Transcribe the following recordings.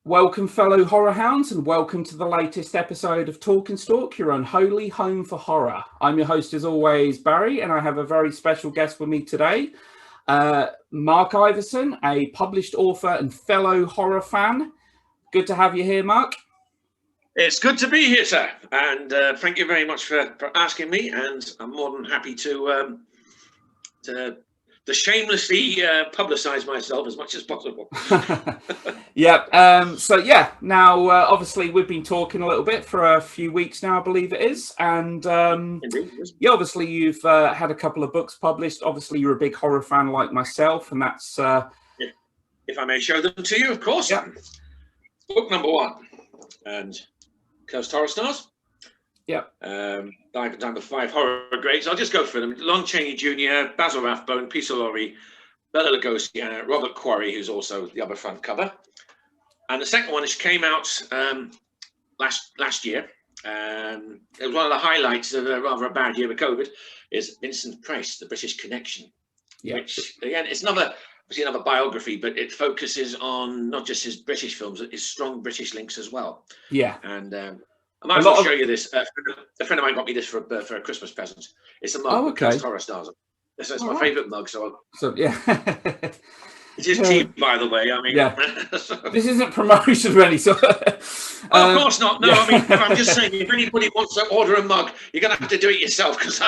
Welcome, fellow horror hounds, and welcome to the latest episode of Talk and Stalk, your unholy home for horror. I'm your host, as always, Barry, and I have a very special guest with me today, Mark Iveson, a published author and fellow horror fan. Good to have you here, Mark. It's good to be here, sir, and thank you very much for asking me, and I'm more than happy to shamelessly publicise myself as much as possible. Now, obviously, we've been talking a little bit for a few weeks now, I believe it is, and obviously, you've had a couple of books published. Obviously, you're a big horror fan like myself, and that's... If I may show them to you, of course. Yeah. Book number 1, and Cursed Horror Stars. Yep. Number 5 horror grades. I'll just go through them. Lon Chaney Jr., Basil Rathbone, Peter Lorre, Bela Lugosi, and Robert Quarry, who's also the other front cover. And the second one, which came out last year, it was one of the highlights of rather a bad year with COVID, is Vincent Price, The British Connection. Yeah. Which, again, it's another biography, but it focuses on not just his British films, his strong British links as well. Yeah. And I might as well show you this. A friend of mine got me this for a Christmas present. It's a mug. Oh, okay. Cursed Horror Stars. It's my favourite mug. So yeah. It is cheap, by the way. I mean, yeah. This isn't promotion or any sort. Of course not. No, yeah. I mean, I'm just saying, if anybody wants to order a mug, you're going to have to do it yourself because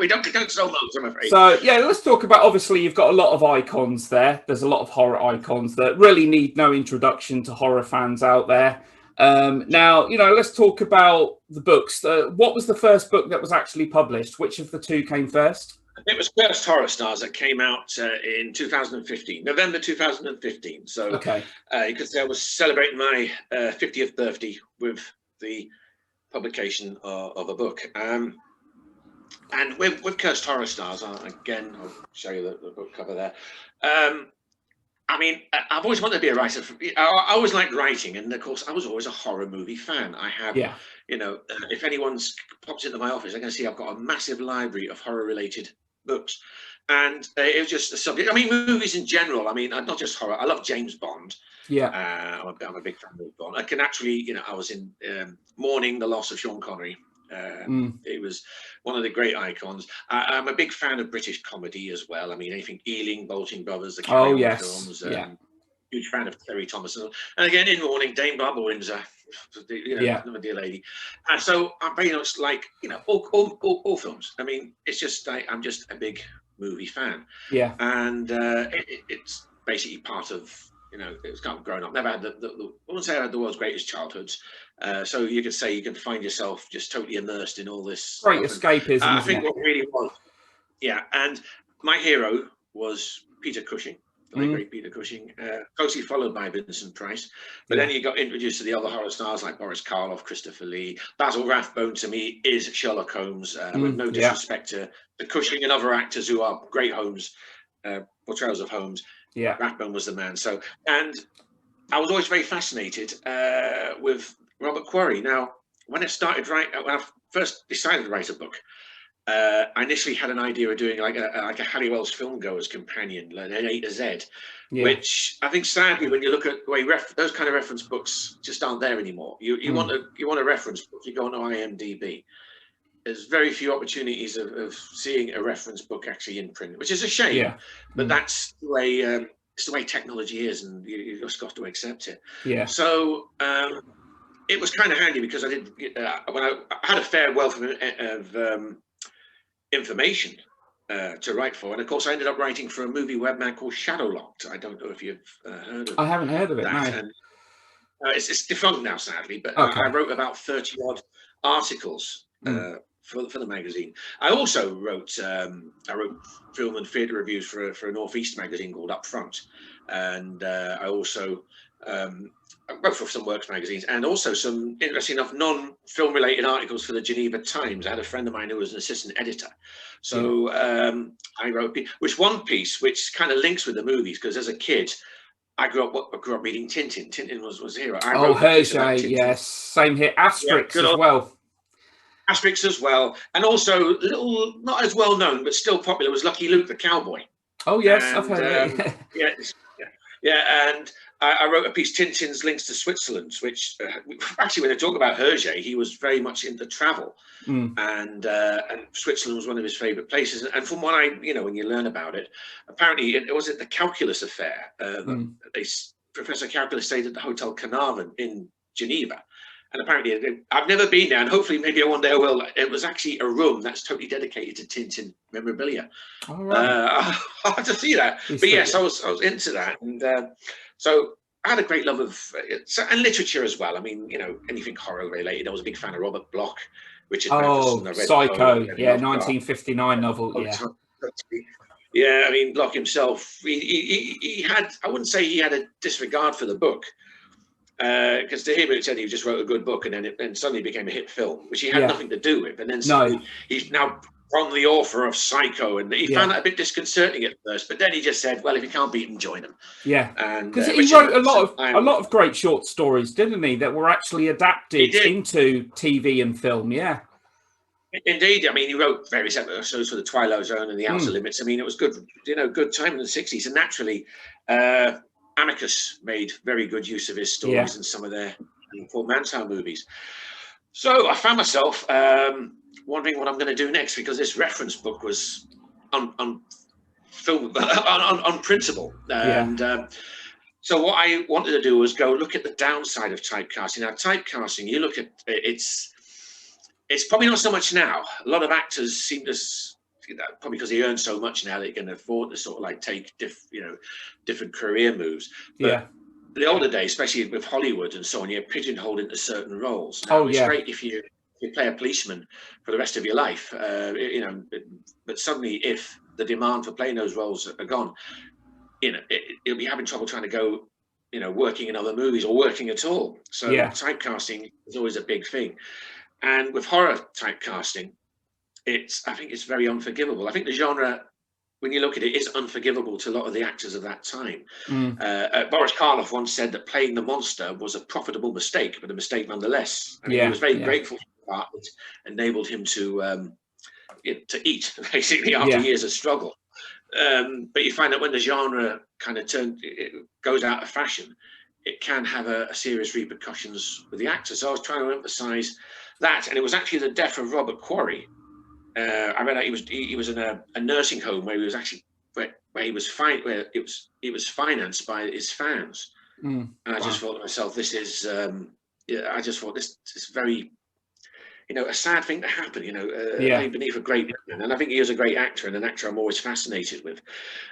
we don't sell mugs, I'm afraid. So, yeah, let's talk about, obviously, you've got a lot of icons there. There's a lot of horror icons that really need no introduction to horror fans out there. Now, let's talk about the books. What was the first book that was actually published? Which of the two came first? It was Cursed Horror Stars that came out in 2015, November 2015. So you could say I was celebrating my 50th birthday with the publication of a book. And with Cursed Horror Stars, again, I'll show you the book cover there. I mean, I've always wanted to be a writer. I always liked writing, and of course, I was always a horror movie fan. I have, if anyone's pops into my office, they're going to see I've got a massive library of horror-related books, and it was just a subject. I mean, movies in general. I mean, not just horror. I love James Bond. Yeah, I'm a big fan of Bond. I can actually, I was in mourning the loss of Sean Connery. It was one of the great icons. I'm a big fan of British comedy as well. I mean, anything Ealing, Bolting Brothers, the Carry On films. Huge fan of Terry Thomas. And again, in mourning, Dame Barbara Windsor. Another dear lady. And so I'm very much like, all films. I mean, it's just, I'm just a big movie fan. Yeah. And it's basically part of, it's kind of grown up. Never had I wouldn't say I had the world's greatest childhoods. So you could say you can find yourself just totally immersed in all this. Great escapism. I think what really was. Yeah. And my hero was Peter Cushing. Great Peter Cushing, closely followed by Vincent Price. But then you got introduced to the other horror stars like Boris Karloff, Christopher Lee. Basil Rathbone, to me, is Sherlock Holmes, with no disrespect to Cushing and other actors who are great Holmes, portrayals of Holmes. Yeah, Rathbone was the man. So, and I was always very fascinated with Robert Quarry. Now, when I first decided to write a book, I initially had an idea of doing like a Halliwell's Film Goers companion, like an A to Z, which I think sadly, when you look at the way those kind of reference books just aren't there anymore. You want a reference book, you go on to IMDb. There's very few opportunities of seeing a reference book actually in print, which is a shame. Yeah. But that's the way it's the way technology is, and you just got to accept it. Yeah. So it was kind of handy because I did when I had a fair wealth of information to write for, and of course I ended up writing for a movie webman called Shadowlocked. I don't know if you've heard of I haven't heard of it. that. No. It's defunct now, sadly, but I wrote about 30 odd articles for the magazine. I also wrote film and theatre reviews for a Northeast magazine called Up Front, and I also wrote for some works magazines, and also some, interesting enough, non-film related articles for the Geneva Times. I had a friend of mine who was an assistant editor. So I wrote one piece which kind of links with the movies, because as a kid, I grew up reading Tintin. Tintin was a hero. Hergé, yes. Same here. Asterix as well. Asterix as well. And also, little, not as well known, but still popular, was Lucky Luke the Cowboy. Oh, yes, I've heard it. Yeah, and I wrote a piece, Tintin's Links to Switzerland, which actually, when I talk about Hergé, he was very much into travel, and Switzerland was one of his favourite places. And from what when you learn about it, apparently it was at the Calculus affair. Professor Calculus stayed at the Hotel Carnarvon in Geneva. And apparently, I've never been there, and hopefully maybe one day I will. It was actually a room that's totally dedicated to Tintin memorabilia. All right. I'll have to see that. But yes, I was into that. And so I had a great love of and literature as well. I mean, anything horror related. I was a big fan of Robert Bloch, Richard Matheson. Psycho, 1959 novel, yeah. Yeah, I mean, Bloch himself, he had, I wouldn't say he had a disregard for the book, because to him it said he just wrote a good book, and then it suddenly became a hit film, which he had nothing to do with. And then he's now from the author of Psycho, and he found that a bit disconcerting at first. But then he just said, "Well, if you can't beat them, join them." Yeah, because he wrote a lot of great short stories, didn't he? That were actually adapted into TV and film. Yeah. Indeed, I mean, he wrote various episodes for the Twilight Zone and the Outer Limits. I mean, it was good, good time in the 60s, and naturally, Amicus made very good use of his stories in some of their Portmanteau movies. So I found myself wondering what I'm going to do next, because this reference book was on printable. And so what I wanted to do was go look at the downside of typecasting. Now, typecasting, you look at it's probably not so much now. A lot of actors seem to, probably because they earn so much now, they can afford to sort of like take different career moves. But the older days, especially with Hollywood and so on, you're pigeonholed into certain roles. Now, it's great if you play a policeman for the rest of your life, but suddenly if the demand for playing those roles are gone, you'll be having trouble trying to go, working in other movies or working at all. So typecasting is always a big thing. And with horror typecasting, I think it's very unforgivable. I think the genre, when you look at it, is unforgivable to a lot of the actors of that time. Boris Karloff once said that playing the monster was a profitable mistake, but a mistake nonetheless. I mean, he was very grateful for the part that enabled him to eat, basically, after years of struggle. But you find that when the genre kind of goes out of fashion, it can have a serious repercussions with the actors. So I was trying to emphasize that, and it was actually the death of Robert Quarry. I read that he was in a nursing home where he was actually where he was financed by his fans. And I just thought to myself, this is I just thought this is very a sad thing to happen, beneath a great man. And I think he is a great actor, and an actor I'm always fascinated with.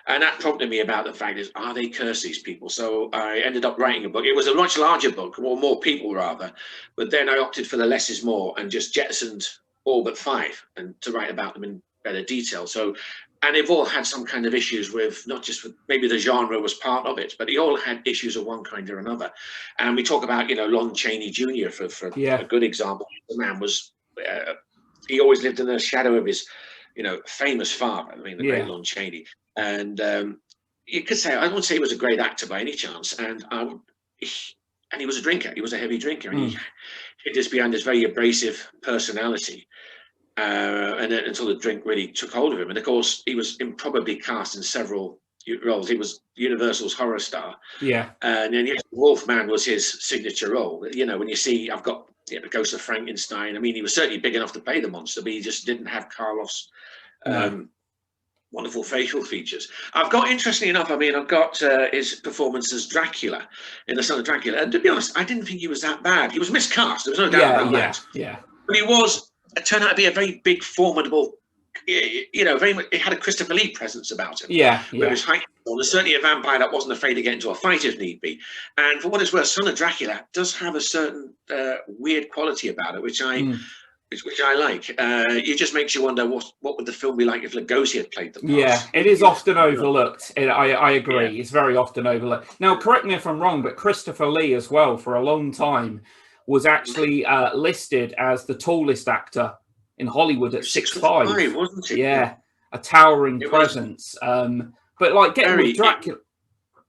And that prompted me about the fact is, are they curse these people? So I ended up writing a book. It was a much larger book, or more people rather. But then I opted for the less is more, and just jettisoned all but 5, and to write about them in better detail. So, and they've all had some kind of issues with, not just with, maybe the genre was part of it, but they all had issues of one kind or another. And we talk about, Lon Chaney Jr. for a good example. The man was, he always lived in the shadow of his, famous father. I mean, the great Lon Chaney. And you could say, I wouldn't say he was a great actor by any chance. And he was a drinker. He was a heavy drinker. And he hid this behind this very abrasive personality. And then until the drink really took hold of him. And of course, he was improbably cast in several roles. He was Universal's horror star. And then Wolfman was his signature role. When you see, I've got the Ghost of Frankenstein. I mean, he was certainly big enough to play the monster, but he just didn't have Carlos' wonderful facial features. I've got, interestingly enough, I've got his performance as Dracula in The Son of Dracula. And to be honest, I didn't think he was that bad. He was miscast. There was no doubt about that. But he was. It turned out to be a very big, formidable, very much, it had a Christopher Lee presence about him. Where his height, there's certainly a vampire that wasn't afraid to get into a fight if need be. And for what it's worth, Son of Dracula does have a certain weird quality about it, which I like. It just makes you wonder what would the film be like if Lugosi had played the part. Yeah, it is often overlooked. I agree. It's very often overlooked. Now, correct me if I'm wrong, but Christopher Lee as well, for a long time, was actually listed as the tallest actor in Hollywood at 6'5", wasn't it? Yeah, a towering presence. But like getting with Dracula,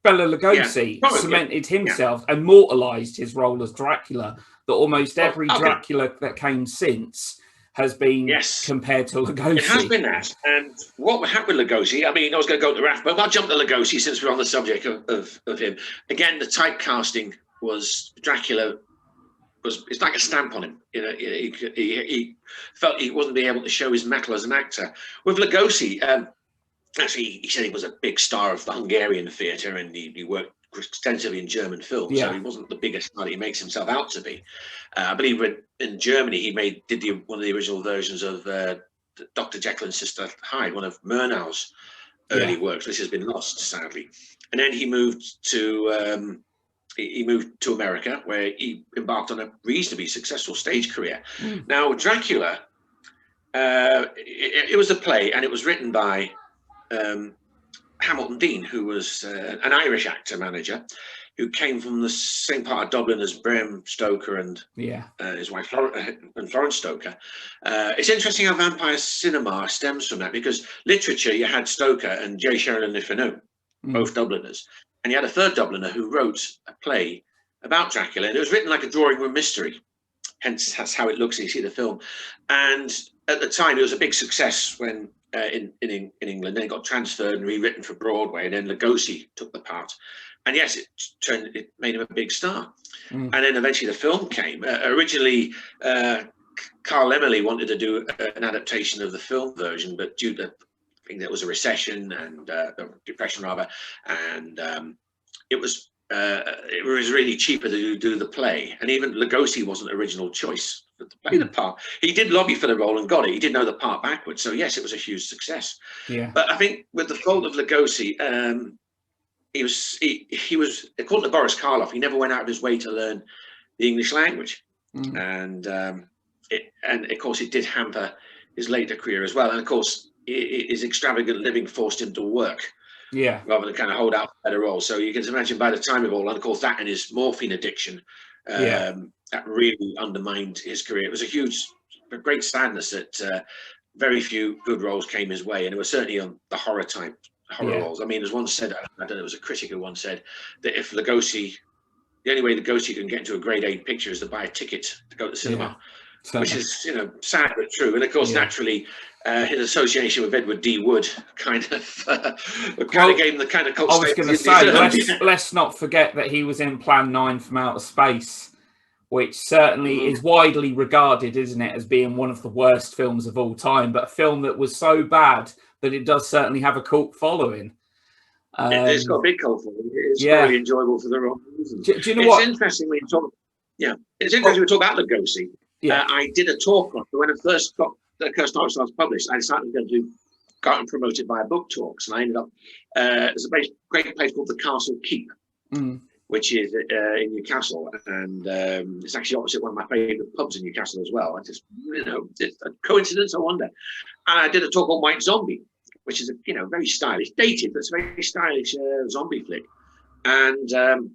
Bela Lugosi cemented himself, immortalized his role as Dracula. That almost every Dracula that came since has been Yes. compared to Lugosi. It has been that. And what happened with Lugosi, I mean, I was going to go to Raf, but I'll jump to Lugosi since we're on the subject of him. Again, the typecasting was Dracula. It's like a stamp on him. You know, he felt he wasn't being able to show his mettle as an actor. With Lugosi, actually, he said he was a big star of the Hungarian theatre, and he worked extensively in German films, so he wasn't the biggest star he makes himself out to be. I believe in Germany he did one of the original versions of Dr. Jekyll and Sister Hyde, one of Murnau's early works, which has been lost sadly. And then he moved to America, where he embarked on a reasonably successful stage career. Now, Dracula, it was a play, and it was written by Hamilton Dean, who was an Irish actor manager who came from the same part of Dublin as Bram Stoker and his wife Florence Stoker. It's interesting how vampire cinema stems from that, because literature, you had Stoker and J. Sheridan Le Fanu, both Dubliners, and you had a third Dubliner who wrote a play about Dracula, and it was written like a drawing room mystery. Hence, that's how it looks. You see the film, and at the time, it was a big success when in England. Then it got transferred and rewritten for Broadway, and then Lugosi took the part. And yes, it made him a big star. And then eventually the film came. Originally, Carl Laemmle wanted to do an adaptation of the film version, but due to, I think there was a recession and depression rather, and it was really cheaper to do the play. And even Lugosi wasn't original choice to play the part. He did lobby for the role and got it. He did know the part backwards. So yes, it was a huge success. But I think with the fault of Lugosi, he was according to Boris Karloff, he never went out of his way to learn the English language. And of course it did hamper his later career as well. And of course his extravagant living forced him to work. Rather than kind of hold out for better roles. So you can imagine by the time of all, and of course that and his morphine addiction, that really undermined his career. It was a great sadness that very few good roles came his way, and it was certainly on the horror roles. I mean, as one said, I don't know, it was a critic who once said that if Lugosi, the only way Lugosi can get into a grade A picture is to buy a ticket to go to the cinema. Which is, sad but true. And of course, naturally, his association with Edward D. Wood kind of gave him the kind of cult. I was going to say, let's not forget that he was in Plan 9 from Outer Space, which certainly is widely regarded, isn't it, as being one of the worst films of all time, but a film that was so bad that it does certainly have a cult following. It's got a big cult following. It's really enjoyable for the wrong reasons. Do you know what? It's interesting when you talk. It's interesting when you talk about Lugosi. I did a talk when I first got the Cursed Horror Stars published. I decided to go and promote it via book talks, and I ended up. There's a great place called the Castle Keep, which is in Newcastle, and it's actually opposite one of my favourite pubs in Newcastle as well. I just, it's a coincidence, I wonder. And I did a talk on White Zombie, which is a very stylish, dated, but it's a very stylish zombie flick. And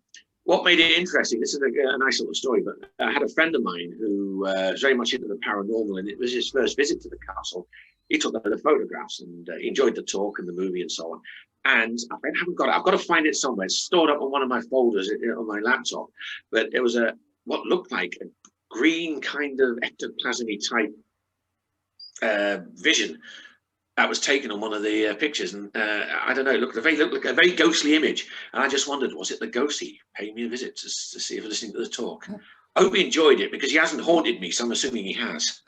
what made it interesting, this is a nice little story, but I had a friend of mine who was very much into the paranormal, and it was his first visit to the castle. He took a lot of photographs, and he enjoyed the talk and the movie and so on. And I haven't got it. I've got to find it somewhere. It's stored up on one of my folders on my laptop. But it was what looked like a green kind of ectoplasmy type vision that was taken on one of the pictures, and I don't know, it looked like a very ghostly image, and I just wondered, was it Lugosi paying me a visit to see if I'm listening to the talk? I hope he enjoyed it, because he hasn't haunted me, so I'm assuming he has.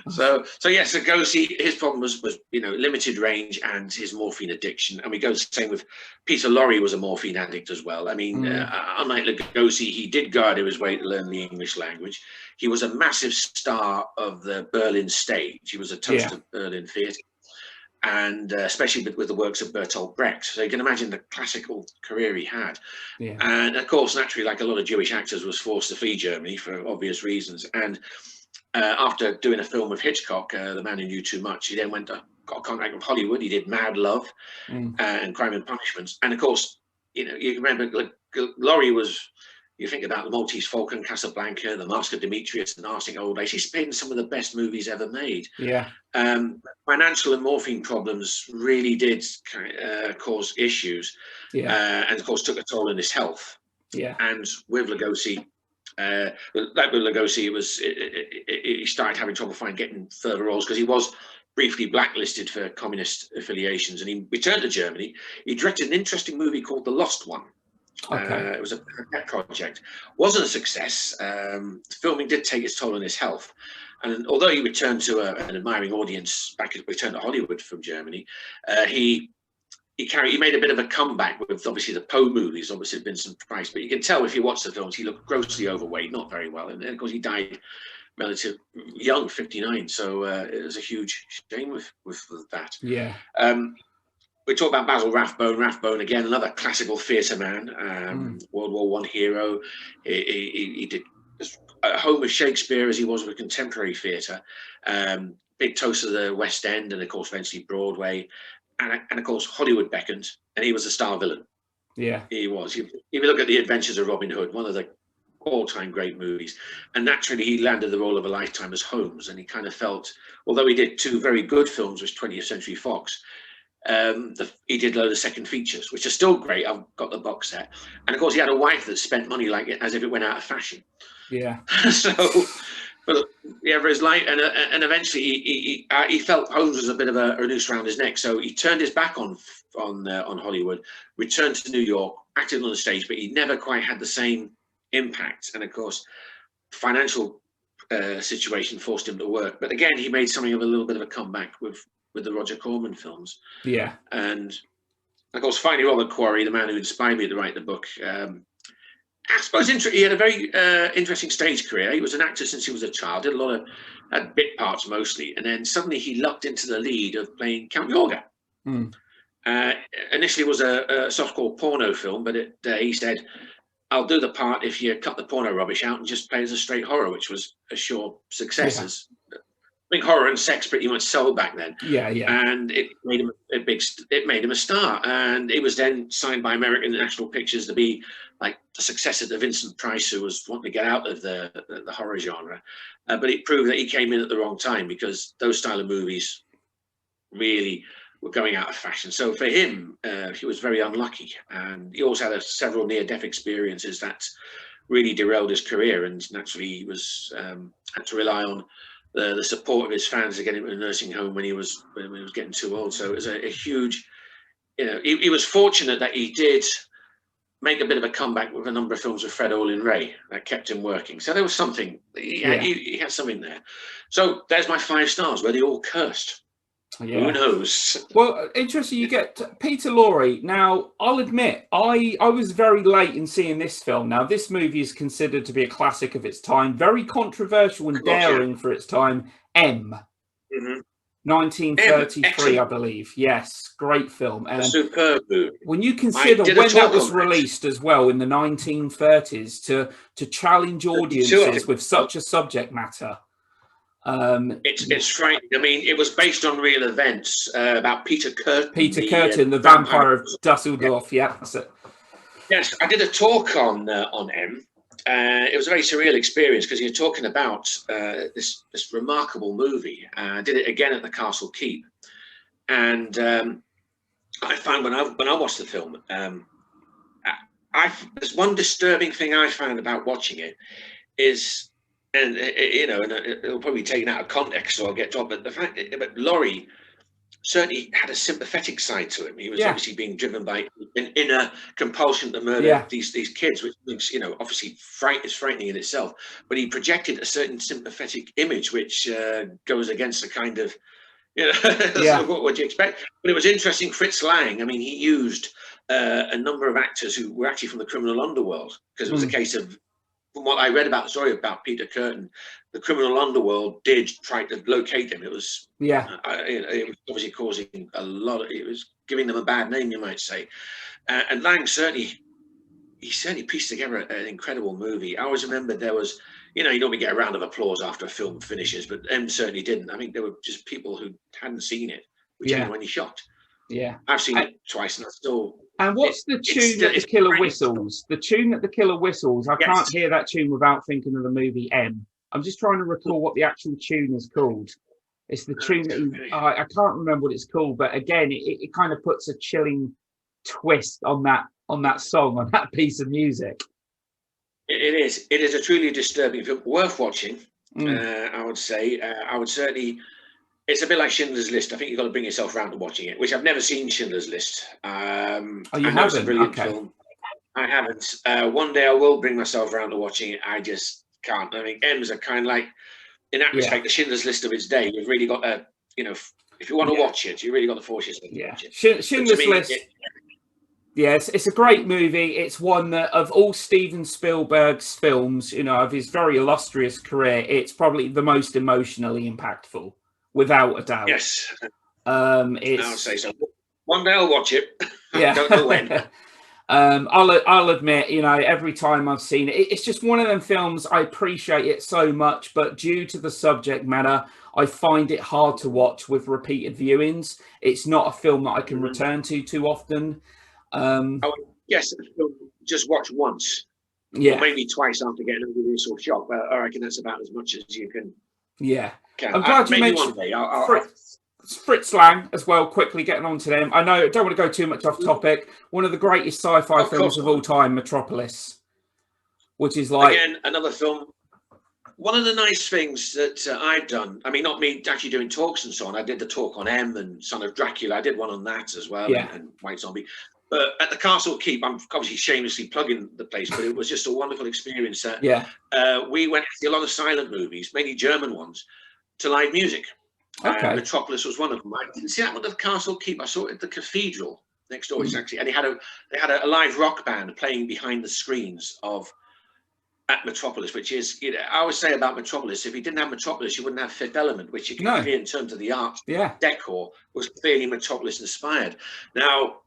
So yes, Lugosi, his problem was limited range and his morphine addiction, and we go the same with Peter Lorre, was a morphine addict as well. I mean, unlike Lugosi, he did go out of his way to learn the English language. He was a massive star of the Berlin stage. He was a toast of Berlin theatre, and especially with the works of Bertolt Brecht. So you can imagine the classical career he had. And of course, naturally, like a lot of Jewish actors, was forced to flee Germany for obvious reasons. And after doing a film with Hitchcock, The Man Who Knew Too Much, he then got a contract with Hollywood. He did Mad Love and Crime and Punishments. And of course, you remember Laurie was, you think about The Maltese Falcon, Casablanca, The Mask of Demetrius, and Arsenic Old Age. He's been some of the best movies ever made. Financial and morphine problems really did cause issues. And of course took a toll on his health. And with Lugosi, Like Bela Lugosi, he started having trouble getting further roles because he was briefly blacklisted for communist affiliations, and he returned to Germany. He directed an interesting movie called The Lost One. It was a pet project. Wasn't a success. Filming did take its toll on his health, and although he returned to an admiring audience back at Return to Hollywood from Germany, he made a bit of a comeback with obviously the Poe movies, obviously Vincent Price. But you can tell if you watch the films, he looked grossly overweight, not very well, and of course he died relatively young, 59. So it was a huge shame with that. Yeah. We talk about Basil Rathbone. Rathbone, again, another classical theatre man, World War I hero. He did at home with Shakespeare as he was with contemporary theatre. Big toast of the West End, and of course eventually Broadway, and of course Hollywood beckoned, and he was a star villain. Yeah, he was. If you look at The Adventures of Robin Hood, one of the all-time great movies, and naturally he landed the role of a lifetime as Holmes, and he kind of felt, although he did two very good films with 20th Century Fox, he did a load of second features, which are still great. I've got the box set, and of course he had a wife that spent money like it as if it went out of fashion. Yeah. So, but yeah, for his life, and eventually he felt Holmes was a bit of a noose around his neck, so he turned his back on Hollywood, returned to New York, acted on the stage, but he never quite had the same impact. And of course, financial situation forced him to work. But again, he made something of a little bit of a comeback with the Roger Corman films. Yeah. And of course, finally, Robert Quarry, the man who inspired me to write the book. I suppose he had a very interesting stage career. He was an actor since he was a child, did a lot of had bit parts mostly, and then suddenly he lucked into the lead of playing Count Yorga. Initially it was a softcore porno film, but he said, I'll do the part if you cut the porno rubbish out and just play as a straight horror, which was a sure success. Yeah. I think horror and sex pretty much sold back then. Yeah. And it made him a star. And he was then signed by American National Pictures to be like the successor to Vincent Price, who was wanting to get out of the horror genre. But it proved that he came in at the wrong time, because those style of movies really were going out of fashion. So for him, he was very unlucky. And he also had several near-death experiences that really derailed his career. And naturally, he was had to rely on the support of his fans to get him to a nursing home when he was getting too old. So it was a huge, he was fortunate that he did make a bit of a comeback with a number of films with Fred Olin Ray that kept him working. So there was something, he had something there. So there's my 5 stars, where they all cursed. Yeah. Who knows? Well, interesting. You get Peter Lorre. Now, I'll admit, I was very late in seeing this film. Now, this movie is considered to be a classic of its time, very controversial and daring for its time. M. 1933, I believe. Yes, great film. And superb movie. When you consider when that was released as well in the 1930s, to challenge audiences with such a subject matter. It's frightening. I mean, it was based on real events about Peter Curtin. The vampire of Dusseldorf. Yeah, that's it. Yes, I did a talk on M. It was a very surreal experience, because you're talking about this remarkable movie. I did it again at the Castle Keep, and I found when I watched the film, there's one disturbing thing I found about watching it is. And it'll probably be taken out of context, so I'll get to it. But the fact that Laurie certainly had a sympathetic side to him. He was obviously being driven by an inner compulsion to murder these kids, which means, obviously is frightening in itself. But he projected a certain sympathetic image, which goes against the kind of, what you expect. But it was interesting. Fritz Lang, I mean, he used a number of actors who were actually from the criminal underworld, because it was a case of, from what I read about the story about Peter Curtin, the criminal underworld did try to locate him. It was, it was obviously causing a lot of, it was giving them a bad name, you might say. And Lang certainly pieced together an incredible movie. I always remember there was, you normally get a round of applause after a film finishes, but M certainly didn't. I think there were just people who hadn't seen it, which genuinely shocked. Yeah, I've seen it twice, and I still. And what's the tune that the killer whistles? The tune that the killer whistles. I can't hear that tune without thinking of the movie M. I'm just trying to recall what the actual tune is called. It's the tune that I can't remember what it's called, but again, it kind of puts a chilling twist on that song, on that piece of music. It is. It is a truly disturbing film, worth watching. I would say. I would certainly. It's a bit like Schindler's List. I think you've got to bring yourself around to watching it, which I've never seen Schindler's List. You I know it's a brilliant film. I haven't. One day I will bring myself around to watching it. I just can't. I mean, M's are kind of like, in that respect, the Schindler's List of its day. You've really got to, if you want to watch it, you really got to force yourself to watch it. Schindler's List. Yes, it's a great movie. It's one that, of all Steven Spielberg's films, of his very illustrious career, it's probably the most emotionally impactful, without a doubt. Yes. I would say so. One day I'll watch it. Yeah. I don't know when. I'll admit, every time I've seen it, it's just one of them films. I appreciate it so much, but due to the subject matter, I find it hard to watch with repeated viewings. It's not a film that I can return to too often. Yes, just watch once. Yeah. Or maybe twice after getting over the initial shock. But I reckon that's about as much as you can. Yeah. I'm glad you mentioned Fritz Lang as well, quickly getting on to them. I know I don't want to go too much off topic. One of the greatest sci-fi films of all time, Metropolis, which is like... Again, another film. One of the nice things that I've done, I mean, not me actually doing talks and so on. I did the talk on M and Son of Dracula. I did one on that as well, and White Zombie. But at the Castle Keep, I'm obviously shamelessly plugging the place, but it was just a wonderful experience. We went to see a lot of silent movies, mainly German ones, to live music. Metropolis was one of them. I didn't see that one at the Castle Keep. I saw it at the Cathedral next door. Actually, and they had a live rock band playing behind the screens at Metropolis, which is, I always say about Metropolis, if you didn't have Metropolis, you wouldn't have Fifth Element, which you can see in terms of the art decor was clearly Metropolis inspired. Now,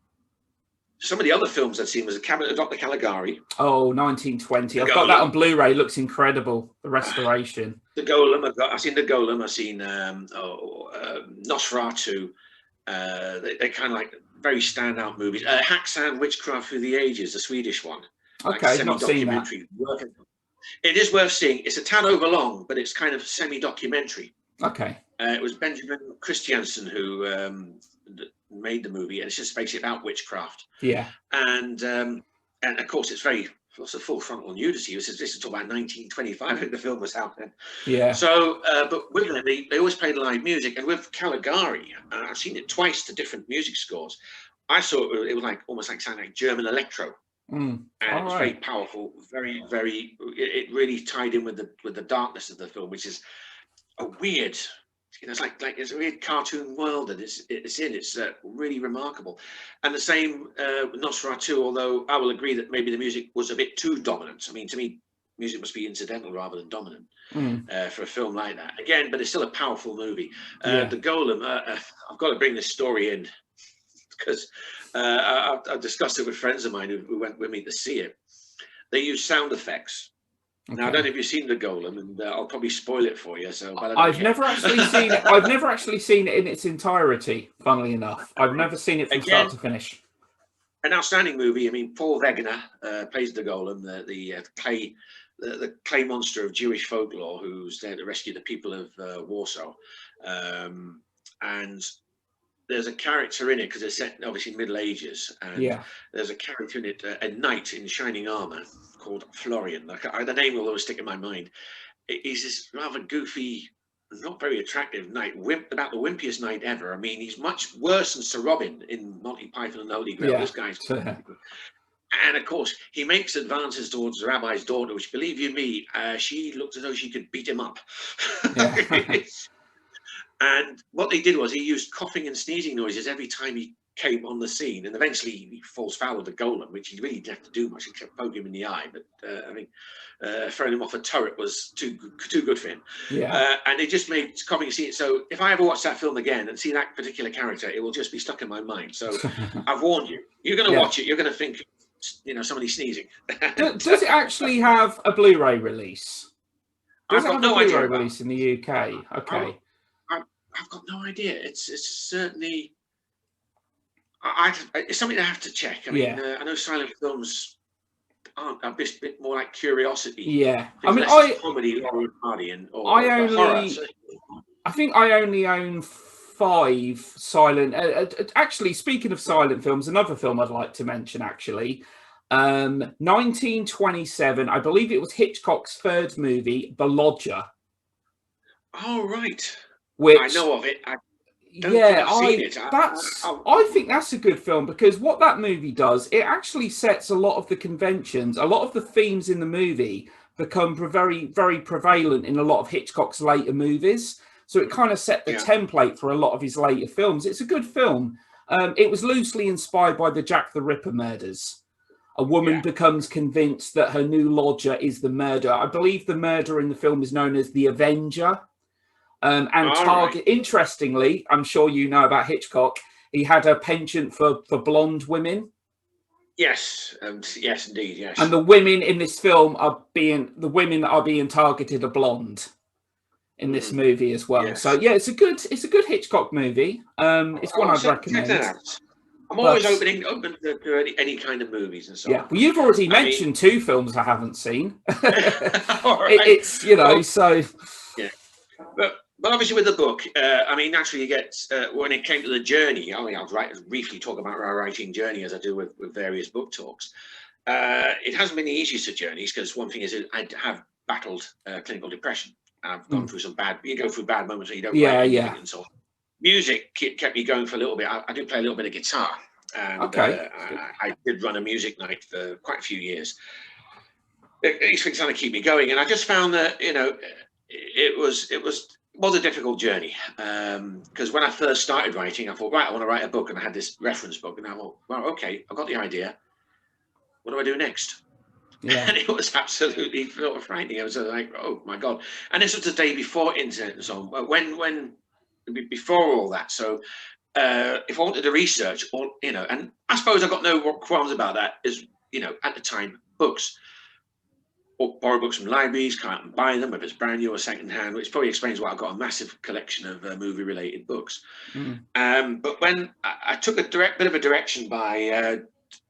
some of the other films I'd seen was A Cabinet of Dr. Caligari. Oh, 1920. I've got that on Blu-ray. It looks incredible. The restoration. The Golem. I've seen The Golem. I've seen Nosferatu. They're kind of like very standout movies. Hacksan Witchcraft Through the Ages, the Swedish one. Okay, not seen that. It is worth seeing. It's a tad over long, but it's kind of semi-documentary. Okay. It was Benjamin Christiansen who made the movie, and it's just basically about witchcraft. Yeah. And of course, it's a full frontal nudity. This is talking about 1925. I think the film was out then. Yeah. So, but with them, they always played live music, and with Caligari, I've seen it twice to different music scores. I saw it was like almost like sounding like German electro. And it was very powerful, very, very. It really tied in with the darkness of the film, which is a weird. It's like it's a weird cartoon world that it's in. It's really remarkable, and the same Nosferatu. Although I will agree that maybe the music was a bit too dominant. I mean, to me, music must be incidental rather than dominant for a film like that. Again, but it's still a powerful movie. The Golem. I've got to bring this story in because I've discussed it with friends of mine who went with me to see it. They use sound effects. Now, I don't know if you've seen The Golem, and I'll probably spoil it for you. So, but I've never actually seen it. I've never actually seen it in its entirety. Funnily enough, I've never seen it from start to finish. An outstanding movie. I mean, Paul Wegener plays the Golem, the clay monster of Jewish folklore, who's there to rescue the people of Warsaw. And there's a character in it because it's set obviously Middle Ages, and there's a character in it, a knight in shining armor called Florian. The name will always stick in my mind. He's this rather goofy, not very attractive knight, about the wimpiest knight ever. I mean, he's much worse than Sir Robin in Monty Python and the Holy Grail. This guy's and of course, he makes advances towards the rabbi's daughter, which, believe you me, she looked as though she could beat him up. And what they did was he used coughing and sneezing noises every time he came on the scene, and eventually he falls foul of the Golem, which he really didn't have to do much except poke him in the eye. But I think throwing him off a turret was too good for him. And they just made coughing and sneezing. So if I ever watch that film again and see that particular character, it will just be stuck in my mind. So I've warned you. You're going to watch it. You're going to think, somebody sneezing. Does it actually have a Blu-ray release? Does it have a Blu-ray release in the UK? Okay. I've got no idea. It's certainly. It's something I have to check. I mean, I know silent films aren't a bit more like curiosity. Yeah, I mean, comedy, horror, I think I only own 5 silent. Actually, speaking of silent films, another film I'd like to mention. Actually, 1927, I believe it was Hitchcock's third movie, The Lodger. Oh, right. Which, I know of it. I don't think yeah, I've seen it. I think that's a good film, because what that movie does, it actually sets a lot of the conventions, a lot of the themes in the movie become very, very prevalent in a lot of Hitchcock's later movies. So it kind of set the template for a lot of his later films. It's a good film. It was loosely inspired by the Jack the Ripper murders. A woman becomes convinced that her new lodger is the murderer. I believe the murderer in the film is known as the Avenger. Interestingly, I'm sure you know about Hitchcock, he had a penchant for blonde women. Yes, yes, indeed, yes. And the women in this film the women that are being targeted are blonde in this movie as well. Yes. So yeah, it's a good Hitchcock movie. It's one I'd recommend. Check that out. I'm always open to any kind of movies and so on. Yeah, well, you've already mentioned two films I haven't seen. It's, you know, so... Yeah. But obviously with the book, I mean, naturally you get, when it came to the journey, I mean, I'll briefly talk about our writing journey as I do with various book talks. It hasn't been the easiest of journeys, because one thing is I have battled clinical depression. I've gone through you go through bad moments where you don't write anything and so on. Music kept me going for a little bit. I do play a little bit of guitar, and I did run a music night for quite a few years. These things kind of keep me going, and I just found that, you know, it was a difficult journey, because when I first started writing, I thought, right, I want to write a book, and I had this reference book, and I thought, well, okay, I've got the idea. What do I do next? Yeah. And it was absolutely sort of frightening. I was like, oh my God. And this was the day before internet and so on. Before all that. So if I wanted to research, or, you know, and I suppose I've got no qualms about that, is, you know, at the time, books, or borrow books from libraries, come out and buy them, whether it's brand new or second hand, which probably explains why I've got a massive collection of movie related books. But when I took a bit of a direction by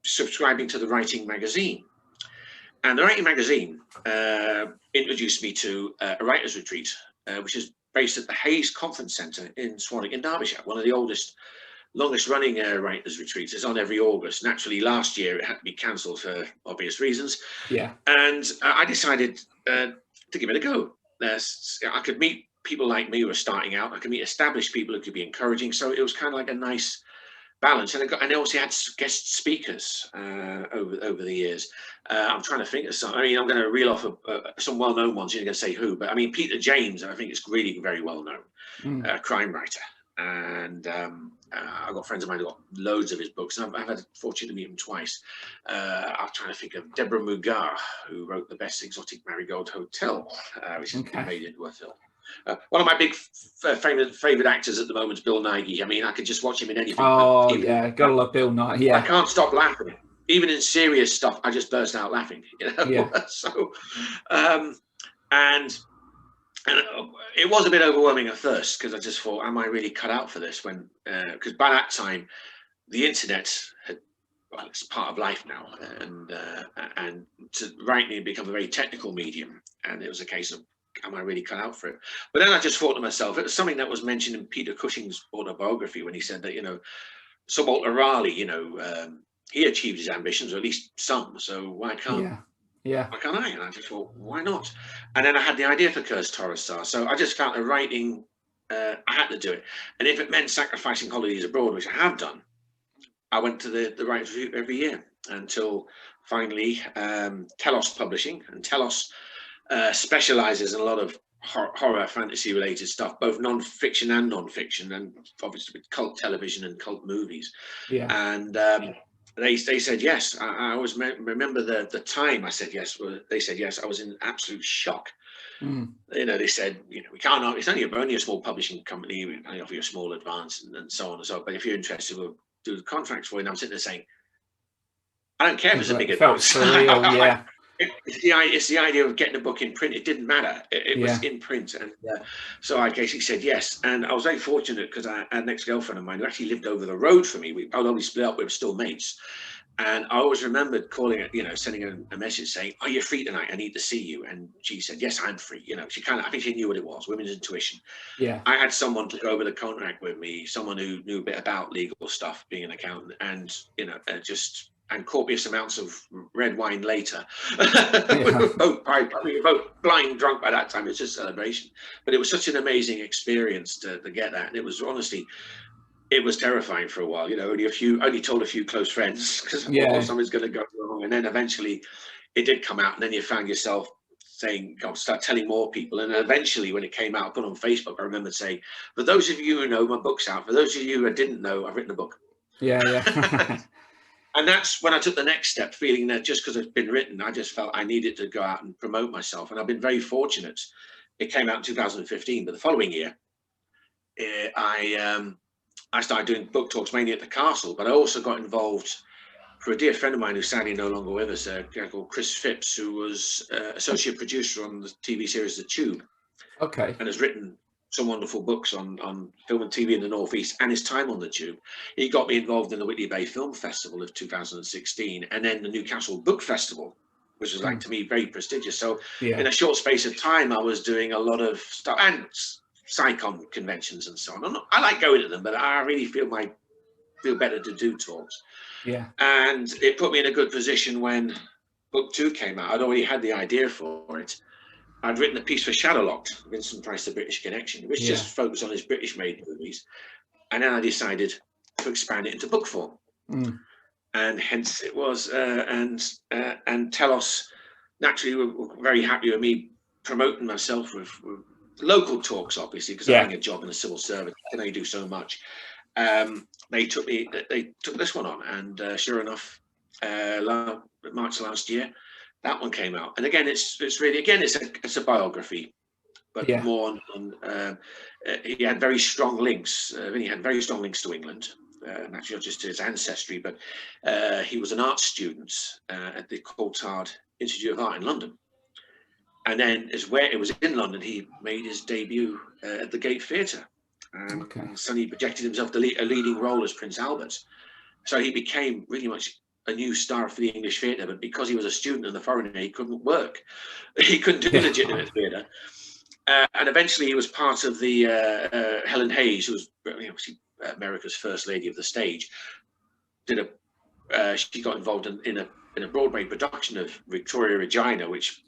subscribing to the Writing magazine, and the Writing magazine introduced me to a writer's retreat, which is based at the Hayes Conference Centre in Swanwick in Derbyshire, one of the longest running writers' retreats. It's on every August. Naturally, last year it had to be cancelled for obvious reasons. Yeah. And I decided to give it a go. I could meet people like me who are starting out. I could meet established people who could be encouraging. So it was kind of like a nice balance. And I also had guest speakers over the years. I'm trying to think of some. I mean, I'm going to reel off some well-known ones. You're going to say who, but I mean, Peter James, I think, is really very well-known, crime writer. And I've got friends of mine who got loads of his books, and I've had the fortune to meet him twice. I'm trying to think of Deborah Mugar, who wrote The Best Exotic Marigold Hotel, which has been made into a film. One of my big favorite actors at the moment is Bill Nighy. I mean, I could just watch him in anything. Oh, yeah, gotta love Bill Nighy. Yeah, I can't stop laughing. Even in serious stuff, I just burst out laughing. You know? Yeah. So, and it was a bit overwhelming at first, because I just thought, am I really cut out for this? When because by that time, the internet it's part of life now, and writing had become a very technical medium, and it was a case of, am I really cut out for it? But then I just thought to myself, it was something that was mentioned in Peter Cushing's autobiography, when he said that, you know, Sir Walter Raleigh, you know, he achieved his ambitions, or at least some, so why can't why can't I? And I just thought, why not? And then I had the idea for Cursed Torah Star, so I just felt that writing, I had to do it. And if it meant sacrificing holidays abroad, which I have done, I went to the Writers' Review every year, until finally Telos Publishing, and Telos specializes in a lot of horror, fantasy related stuff, both non-fiction and non-fiction, and obviously with cult television and cult movies. Yeah. And they said yes. I always remember the time I said yes. They said yes. I was in absolute shock. You know, they said, you know, we can't. It's only a small publishing company. We only offer you a small advance, and so on and so on. But if you're interested, we'll do the contracts for you. And I'm sitting there saying, I don't care if it's a big advance. Surreal, yeah. It's the idea of getting a book in print. It didn't matter. It was in print. And so I basically said yes. And I was very fortunate, because I had an ex-girlfriend of mine who actually lived over the road from me. Although we split up, we were still mates. And I always remembered calling it, you know, sending a message saying, are you free tonight? I need to see you. And she said, yes, I'm free. You know, I think she knew what it was, women's intuition. Yeah. I had someone to go over the contract with me, someone who knew a bit about legal stuff, being an accountant, and, you know, just and copious amounts of red wine later. We were both blind drunk by that time. It was just a celebration. But it was such an amazing experience to get that. And it was honestly, it was terrifying for a while. You know, only told a few close friends because I thought something's going to go wrong. And then eventually it did come out. And then you found yourself saying, God, start telling more people. And eventually when it came out, I put on Facebook, I remember saying, for those of you who know, my book's out. For those of you who didn't know, I've written a book. Yeah. And that's when I took the next step, feeling that just because it's been written, I just felt I needed to go out and promote myself. And I've been very fortunate. It came out in 2015, but the following year, I started doing book talks mainly at the castle, but I also got involved for a dear friend of mine who's sadly no longer with us, a guy called Chris Phipps, who was associate producer on the TV series The Tube. Okay. And has written some wonderful books on film and TV in the Northeast and his time on the Tube. He got me involved in the Whitley Bay Film Festival of 2016 and then the Newcastle Book Festival, which was like to me very prestigious. So in a short space of time, I was doing a lot of stuff and SciComm conventions and so on. I like going to them, but I really feel better to do talks. Yeah. And it put me in a good position when book 2 came out. I'd already had the idea for it. I'd written a piece for Shadowlocked, Vincent Price, The British Connection, which just focused on his British-made movies. And then I decided to expand it into book form. And hence it was, and Telos, naturally, were very happy with me promoting myself with local talks, obviously, because having a job in a civil service, I can only do so much. They took this one on, and sure enough, March last year, that one came out. And again, it's really, again, it's a biography, but more on he had very strong links. He had very strong links to England, naturally not just his ancestry, but he was an art student at the Coulthard Institute of Art in London. And then it was in London he made his debut at the Gate Theatre. Suddenly projected himself to a leading role as Prince Albert. So he became really much a new star for the English theatre, but because he was a student and a foreigner, he couldn't work. He couldn't do legitimate theatre. And eventually he was part of the Helen Hayes, who was America's first lady of the stage. She got involved in a Broadway production of Victoria Regina, which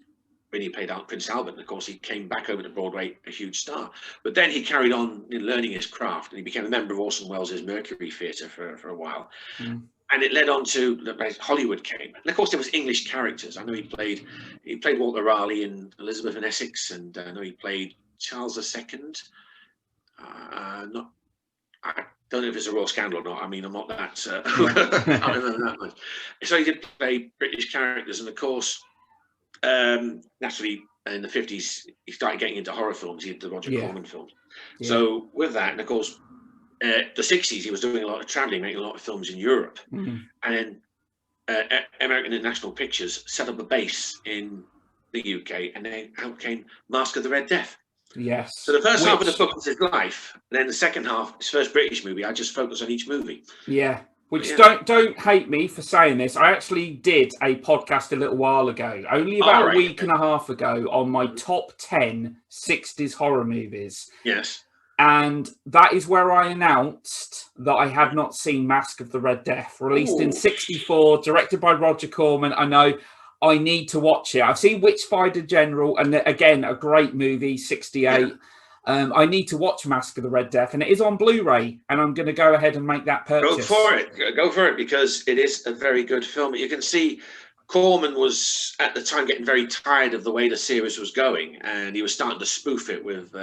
when he played out Prince Albert, and of course he came back over to Broadway a huge star. But then he carried on in learning his craft, and he became a member of Orson Welles' Mercury Theatre for a while. And it led on to Hollywood came. And of course there was English characters. I know he played Walter Raleigh in Elizabeth and Essex, and I know he played Charles II. I don't know if it's a royal scandal or not. I mean, I'm not that, I don't remember that much. So he did play British characters, and of course, naturally in the 50s, he started getting into horror films. He did the Roger Corman films. So with that, and of course, the 60s, he was doing a lot of traveling, making a lot of films in Europe. And then American International Pictures set up a base in the UK, and then out came Mask of the Red Death. Yes. So the first half of the book was his life, and then the second half, his first British movie. I just focus on each movie. Yeah. Which don't hate me for saying this. I actually did a podcast a little while ago, only about a week and a half ago, on my top 10 60s horror movies. Yes. And that is where I announced that I had not seen Mask of the Red Death, released in 64, directed by Roger Corman. I know I need to watch it. I've seen Witchfinder General, and again, a great movie, 68. Yeah. I need to watch Mask of the Red Death, and it is on Blu-ray, and I'm going to go ahead and make that purchase. Go for it, because it is a very good film. You can see Corman was, at the time, getting very tired of the way the series was going, and he was starting to spoof it with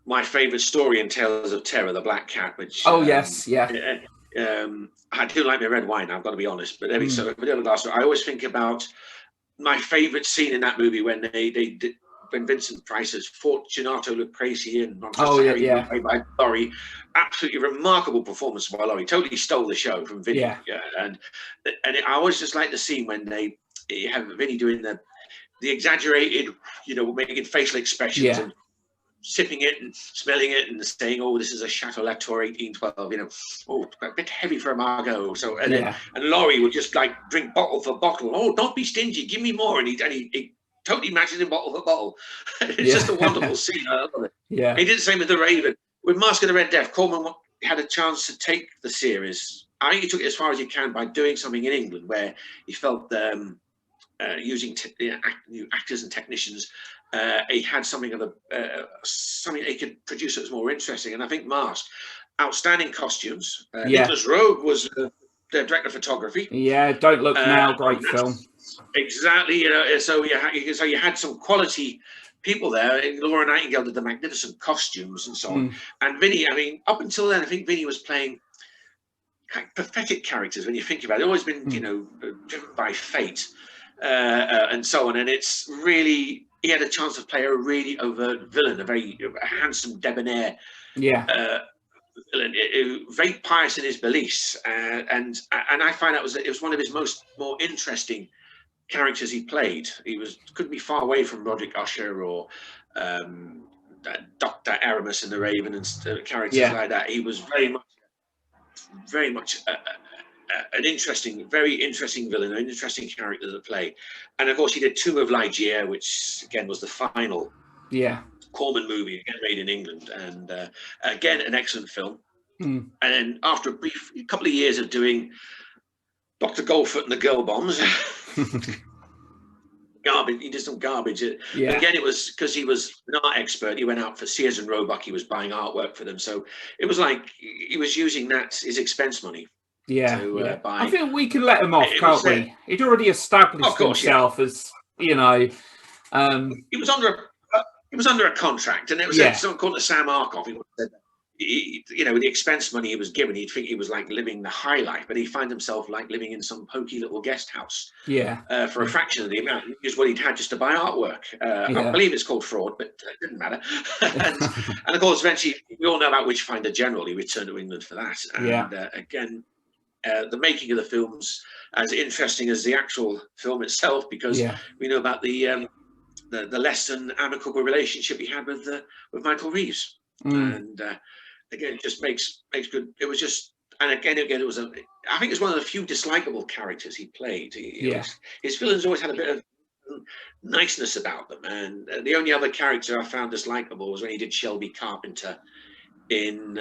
my favourite story in Tales of Terror, The Black Cat, which... yes, yeah. I do like my red wine, I've got to be honest, but every so I always think about my favourite scene in that movie when when Vincent Price as Fortunato Lucrezi and played by Laurie. Absolutely remarkable performance by Laurie. Totally stole the show from Vinny. And I always just like the scene when they have Vinny doing the exaggerated, making facial expressions and sipping it and smelling it and saying, "Oh, this is a Chateau Latour 1812." A bit heavy for a Margot. So and Laurie would just like drink bottle for bottle. "Oh, don't be stingy, give me more." And he totally matches in bottle for bottle. It's just a wonderful scene. I love it. Yeah. He did the same with The Raven. With Mask of the Red Death, Corman had a chance to take the series I think he took it as far as he can by doing something in England where he felt using new actors and technicians, he had something of something he could produce that was more interesting. And I think Mask, outstanding costumes. Hitler's Rogue was the director of photography. Yeah, Don't Look Now, great film. Exactly. So you had some quality people there. And Laura Nightingale did the magnificent costumes and so on. And Vinny, I mean, up until then, I think Vinny was playing kind of pathetic characters when you think about it. Always been, driven by fate and so on. And it's really, he had a chance to play a really overt villain, a very handsome, debonair villain, very pious in his beliefs. And I find it was one of his more interesting characters he played. He couldn't be far away from Roderick Usher or Dr. Aramis in The Raven and characters like that. He was very much an interesting, very interesting villain, an interesting character to play. And of course, he did Tomb of Ligeia, which again was the final Corman movie, again made in England, and again an excellent film. And then after a couple of years of doing Dr. Goldfoot and the Girl Bombs, garbage. He did some garbage. Again, it was because he was an art expert. He went out for Sears and Roebuck. He was buying artwork for them. So it was like he was using his expense money. Buy. I think we can let him off, can't we? He'd already established himself as, He was under a contract, and it was someone called Sam Arkoff. He said that. With the expense money he was given, he'd think he was like living the high life, but he found himself like living in some pokey little guest house for a fraction of the amount, just what he'd had just to buy artwork. I believe it's called fraud, but it didn't matter. and of course, eventually, we all know about Witchfinder General. He returned to England for that. And again, the making of the film's as interesting as the actual film itself, because we know about the less than amicable relationship he had with Michael Reeves. And again, it just makes good. It was just, and again, it was I think it's one of the few dislikable characters he played. His villains always had a bit of niceness about them, and the only other character I found dislikable was when he did Shelby Carpenter in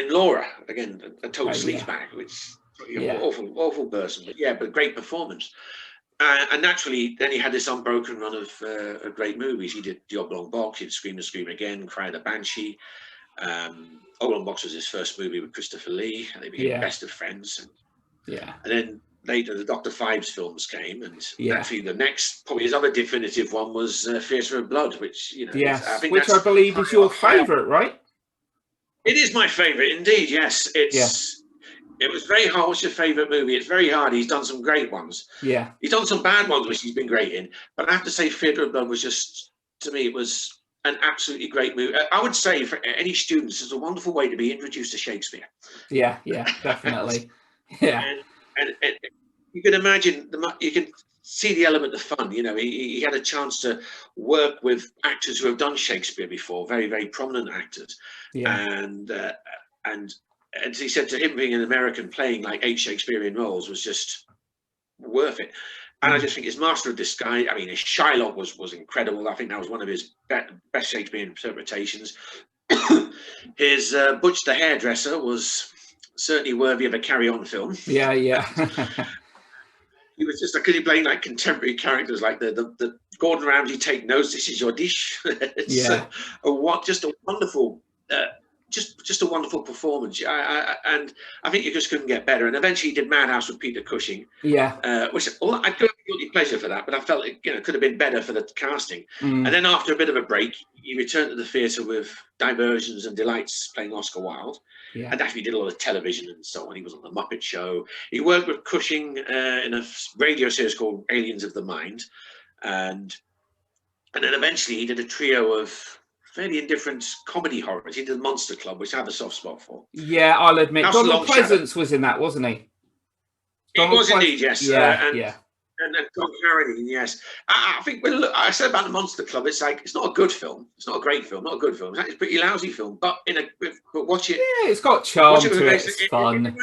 Laura. Again, a total sleazebag, which awful person, but great performance. And naturally, then he had this unbroken run of great movies. He did The Oblong Box, he did Scream and Scream Again, Cry the Banshee. Oblong Box was his first movie with Christopher Lee, and they became best of friends. And then later, the Dr. Phibes films came, and actually the next, probably his other definitive one was Theatre of Blood, which, I believe is your favourite, right? It is my favourite, indeed, yes. It was very hard. What's your favourite movie? It's very hard. He's done some great ones. He's done some bad ones, which he's been great in. But I have to say, Theatre of Blood was just, to me, it was an absolutely great movie. I would say for any students, it's a wonderful way to be introduced to Shakespeare. Yeah, definitely. And you can imagine, you can see the element of fun. He had a chance to work with actors who have done Shakespeare before, very, very prominent actors. And as he said, to him being an American playing like 8 Shakespearean roles was just worth it. And I just think his master of disguise, I mean, his Shylock was incredible. I think that was one of his best Shakespearean interpretations. His Butch the Hairdresser was certainly worthy of a carry-on film. He was just because he playing like contemporary characters, like the Gordon Ramsay Take Notes, This Is Your Dish. It's just a wonderful just a wonderful performance, and I think you just couldn't get better. And eventually he did Madhouse with Peter Cushing, which I couldn't guilty pleasure for that, but I felt it could have been better for the casting. And then after a bit of a break, he returned to the theatre with Diversions and Delights, playing Oscar Wilde, and actually did a lot of television and so on. He was on the Muppet Show. He worked with Cushing in a radio series called Aliens of the Mind, and then eventually he did a trio of fairly indifferent comedy horrors. He did Monster Club, which I have a soft spot for. Yeah, I'll admit. Donald Pleasance was in that, wasn't he? He was indeed, yes. And Tom Carradine, yes. I think I said about the Monster Club, it's like, it's not a good film. It's not a great film, not a good film. It's a pretty lousy film, but watch it. Yeah, it's got charm to it. It's fun.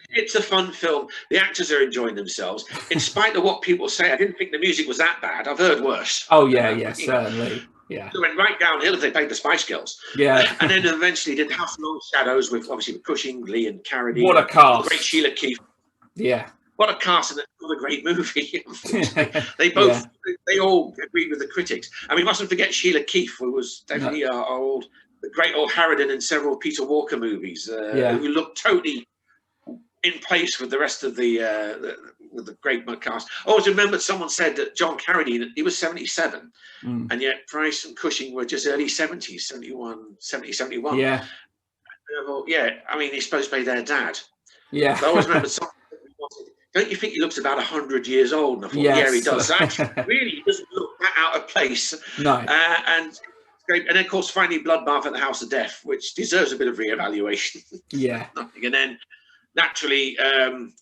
It's a fun film. The actors are enjoying themselves. In spite of what people say, I didn't think the music was that bad. I've heard worse. Oh, yeah, certainly. Yeah. They went right downhill if they played the Spice Girls. Yeah. And then eventually did House of Long Shadows with obviously with Cushing, Lee, and Carradine. What a cast! The great Sheila Keefe. Yeah. What a cast, and what a great movie. Unfortunately, they all agreed with the critics. I mean, mustn't forget Sheila Keefe, who was definitely the great old Harridan in several Peter Walker movies, who looked totally in place with the rest of with the great cast. I always remember someone said that John Carradine, he was 77, and yet Price and Cushing were just early 70s, 71. Yeah. Yeah, I mean, he's supposed to play their dad. Yeah. So I always remember someone don't you think he looks about 100 years old? And I thought, yeah, he does. So actually, really, he doesn't look that out of place. No. And it's great. And then, of course, finally, Bloodbath at the House of Death, which deserves a bit of reevaluation. Yeah. And then, naturally,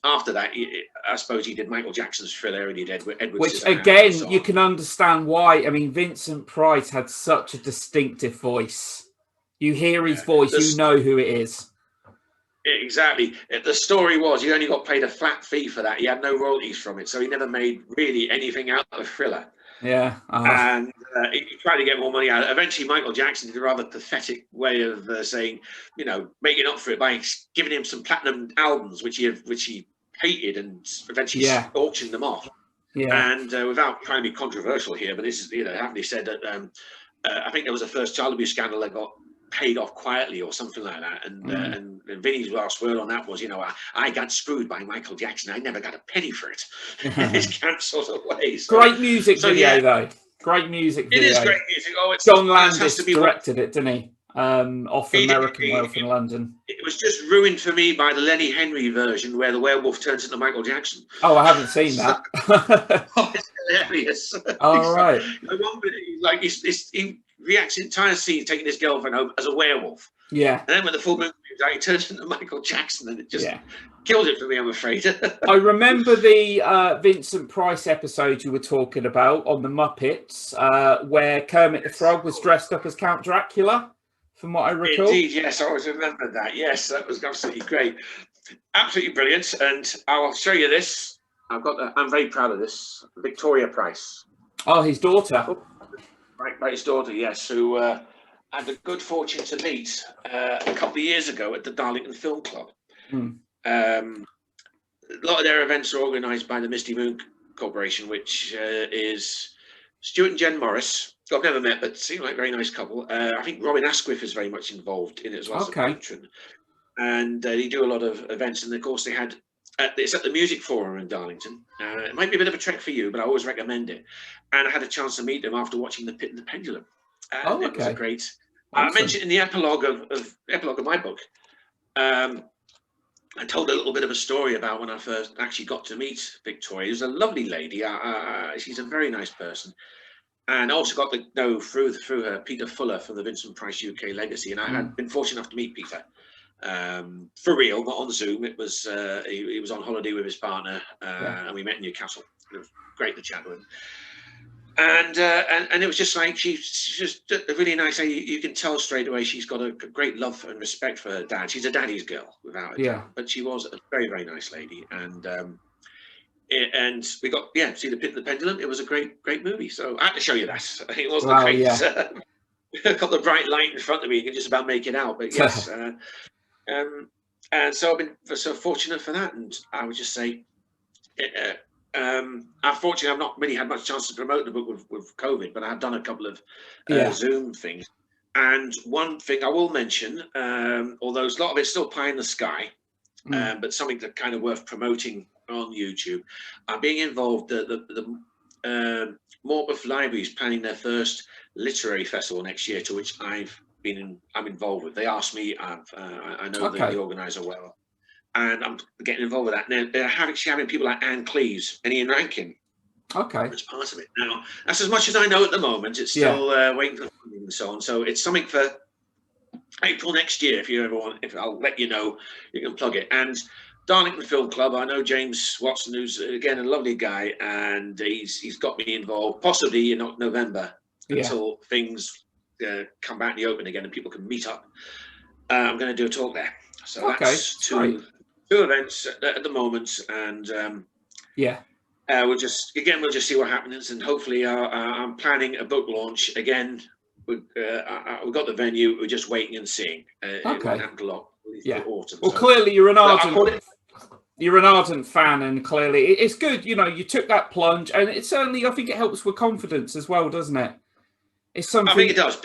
after that, I suppose he did Michael Jackson's Thriller and he did Edward Which, Scissorhands again, you can understand why. I mean, Vincent Price had such a distinctive voice. You hear his voice, you know who it is. Exactly. The story was he only got paid a flat fee for that. He had no royalties from it, so he never made really anything out of Thriller. Yeah. And he tried to get more money out. Eventually, Michael Jackson did a rather pathetic way of saying, making up for it by giving him some platinum albums, which he hated, and eventually auctioned them off. Yeah. And without trying to be controversial here, but this is, happily said that I think there was a first child abuse scandal that got paid off quietly or something like that, and Vinny's last word on that was, I got screwed by Michael Jackson. I never got a penny for it. His camp sort of way. So, great music video though. Great music video. It is great music. John Landis directed it, didn't he? Off American Wealth in London. It was just ruined for me by the Lenny Henry version where the werewolf turns into Michael Jackson. Oh, I haven't seen that. It's hilarious. All right. One minute, he reacts the entire scene taking his girlfriend home as a werewolf. Yeah. And then when the full moon comes out, he turns into Michael Jackson, and it just kills it for me, I'm afraid. I remember the Vincent Price episode you were talking about on the Muppets, where Kermit the Frog was dressed up as Count Dracula, from what I recall. Indeed, yes, I always remember that. Yes, that was absolutely great. Absolutely brilliant. And I'll show you this. I'm very proud of this. Victoria Price. Oh, his daughter. Right, his daughter, yes, who had the good fortune to meet a couple of years ago at the Darlington Film Club. A lot of their events are organised by the Misty Moon Corporation, which is Stuart and Jen Morris, who I've never met, but seem like a very nice couple. I think Robin Asquith is very much involved in it as well as a patron. And they do a lot of events, and of course they had it's at the Music Forum in Darlington. It might be a bit of a trek for you, but I always recommend it. And I had a chance to meet them after watching The Pit and the Pendulum. And it was a great. Awesome. I mentioned in the epilogue of my book. I told a little bit of a story about when I first actually got to meet Victoria. She was a lovely lady. She's a very nice person. And I also got to know through her Peter Fuller from the Vincent Price UK Legacy. And I had been fortunate enough to meet Peter. For real, not on Zoom. It was he was on holiday with his partner, and we met in Newcastle. It was great to chat with him, and it was just like she's just a really nice lady. You can tell straight away she's got a great love and respect for her dad. She's a daddy's girl, without a doubt, but she was a very, very nice lady, and we got see The Pit and the Pendulum. It was a great movie. So I had to show you that. It wasn't a great. A couple of bright light in front of me, you can just about make it out, but yes. And so I've been so fortunate for that, and I would just say, unfortunately, I've not really had much chance to promote the book with COVID, but I've done a couple of Zoom things. And one thing I will mention, although a lot of it's still pie in the sky, but something that kind of worth promoting on YouTube, I'm being involved. The Morpeth Library is planning their first literary festival next year, to which I'm involved with. They asked me. I know the organizer well, and I'm getting involved with that. Now they're having people like Anne Cleves and Ian Rankin. As part of it. Now that's as much as I know at the moment. It's still waiting for funding and so on. So it's something for April next year. If you ever want, I'll let you know. You can plug it. And Darlington Film Club. I know James Watson, who's again a lovely guy, and he's got me involved. Possibly in November until things come back in the open again and people can meet up. I'm going to do a talk there. So that's two events at the moment, and we'll just see what happens, and hopefully I'm planning a book launch again we got the venue. We're just waiting and seeing. It won't happen a lot. Yeah. Autumn, well, clearly you're an ardent fan, and clearly it's good. You know, you took that plunge, and it certainly, I think, it helps with confidence as well, doesn't it? It's something. I think it does.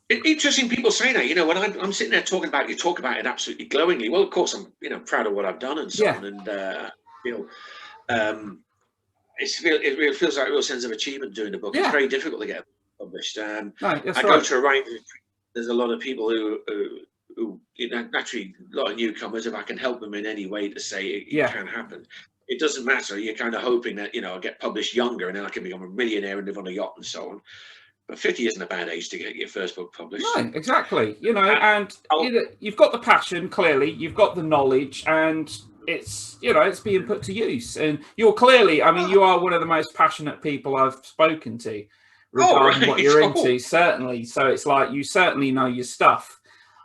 Interesting people say that. You know, when I'm sitting there talking about it, you talk about it absolutely glowingly. Well, of course, I'm proud of what I've done and so on, and it really feels like a real sense of achievement doing the book. It's very difficult to get published. Go to a writing retreat. There's a lot of people who naturally, a lot of newcomers. If I can help them in any way to say it can happen, it doesn't matter. You're kind of hoping that I'll get published younger, and then I can become a millionaire and live on a yacht and so on. But 50 isn't a bad age to get your first book published. No, exactly. You've got the passion, clearly, you've got the knowledge, and it's being put to use. And you're clearly, you are one of the most passionate people I've spoken to regarding what you're into, certainly. So it's like you certainly know your stuff.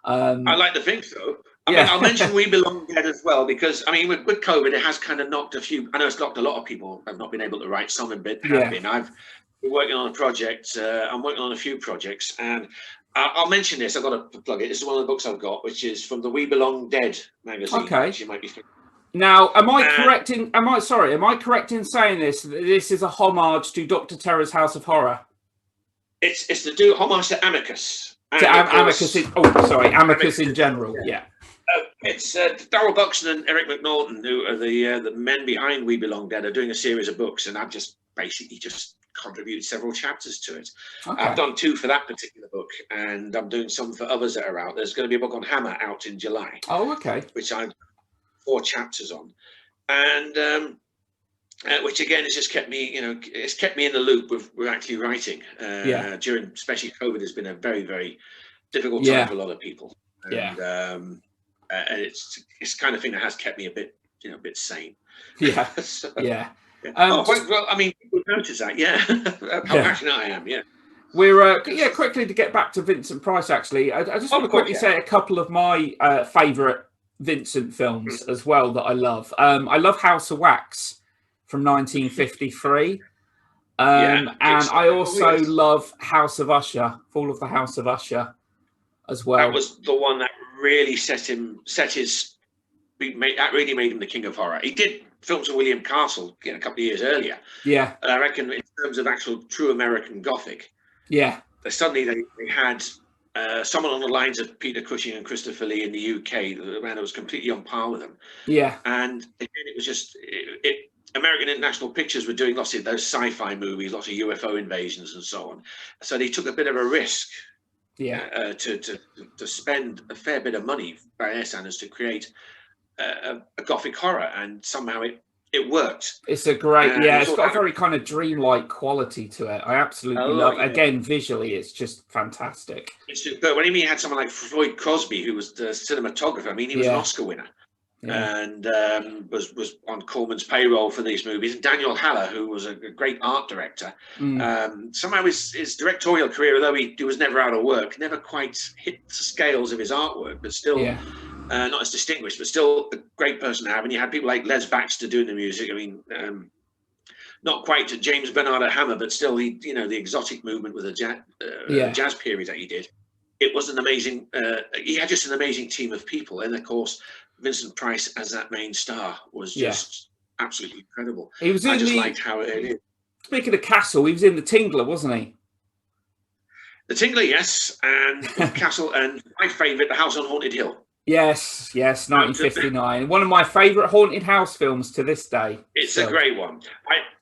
I like to think so. I mean, I'll mention We Belong Dead as well, because with COVID, it has kind of knocked I know it's knocked a lot of people have not been able to write. Some have been. I've been working on a project. I'm working on a few projects, and I'll mention this. I've got to plug it. This is one of the books I've got, which is from the We Belong Dead magazine. Okay. Which you might be. Now, am I correct in saying this? This is a homage to Dr. Terror's House of Horror. It's to do homage to Amicus. Amicus in general. Yeah. It's Darrell Buxton and Eric McNaughton, who are the men behind We Belong Dead, are doing a series of books, and I've just contributed several chapters to it. Okay. I've done 2 for that particular book, and I'm doing some for others that are out. There's going to be a book on Hammer out in July. Oh, okay. Which I've 4 chapters on, and which again has just kept me, it's kept me in the loop with actually writing. During especially COVID has been a very, very difficult time for a lot of people. And, and it's kind of thing that has kept me a bit sane. Yeah. So, yeah. Well, I mean, people notice that. Yeah. How passionate I am. Yeah. We're quickly to get back to Vincent Price. Actually, I just want to quickly say a couple of my favourite Vincent films as well that I love. I love House of Wax from 1953. And I also love House of Usher, Fall of the House of Usher, as well. That was the one that really that really made him the king of horror. He did films with William Castle a couple of years earlier. Yeah. And I reckon in terms of actual true American Gothic, suddenly they had someone on the lines of Peter Cushing and Christopher Lee in the UK, the man that was completely on par with them. Yeah. And again, it was just American International Pictures were doing lots of those sci-fi movies, lots of UFO invasions and so on. So they took a bit of a risk. Yeah. To spend a fair bit of money by their standards to create a Gothic horror, and somehow it worked. It's a great, it's got a very kind of dreamlike quality to it. I absolutely love it. Again, visually, it's just fantastic. But when he had someone like Floyd Crosby, who was the cinematographer, he was an Oscar winner. And was on Corman's payroll for these movies. And Daniel Haller, who was a great art director, somehow his directorial career, although he was never out of work, never quite hit the scales of his artwork, but still not as distinguished, but still a great person to have. And you had people like Les Baxter doing the music. I mean, not quite to James Bernard at Hammer, but still, the exotic movement with the jazz period that he did. It was an amazing. He had just an amazing team of people, and of course, Vincent Price as that main star was just absolutely incredible. He was. I just liked how it is. Speaking of Castle, he was in The Tingler, wasn't he? The Tingler, yes, and Castle, and my favourite, The House on Haunted Hill. Yes, 1959. One of my favourite haunted house films to this day. It's a great one.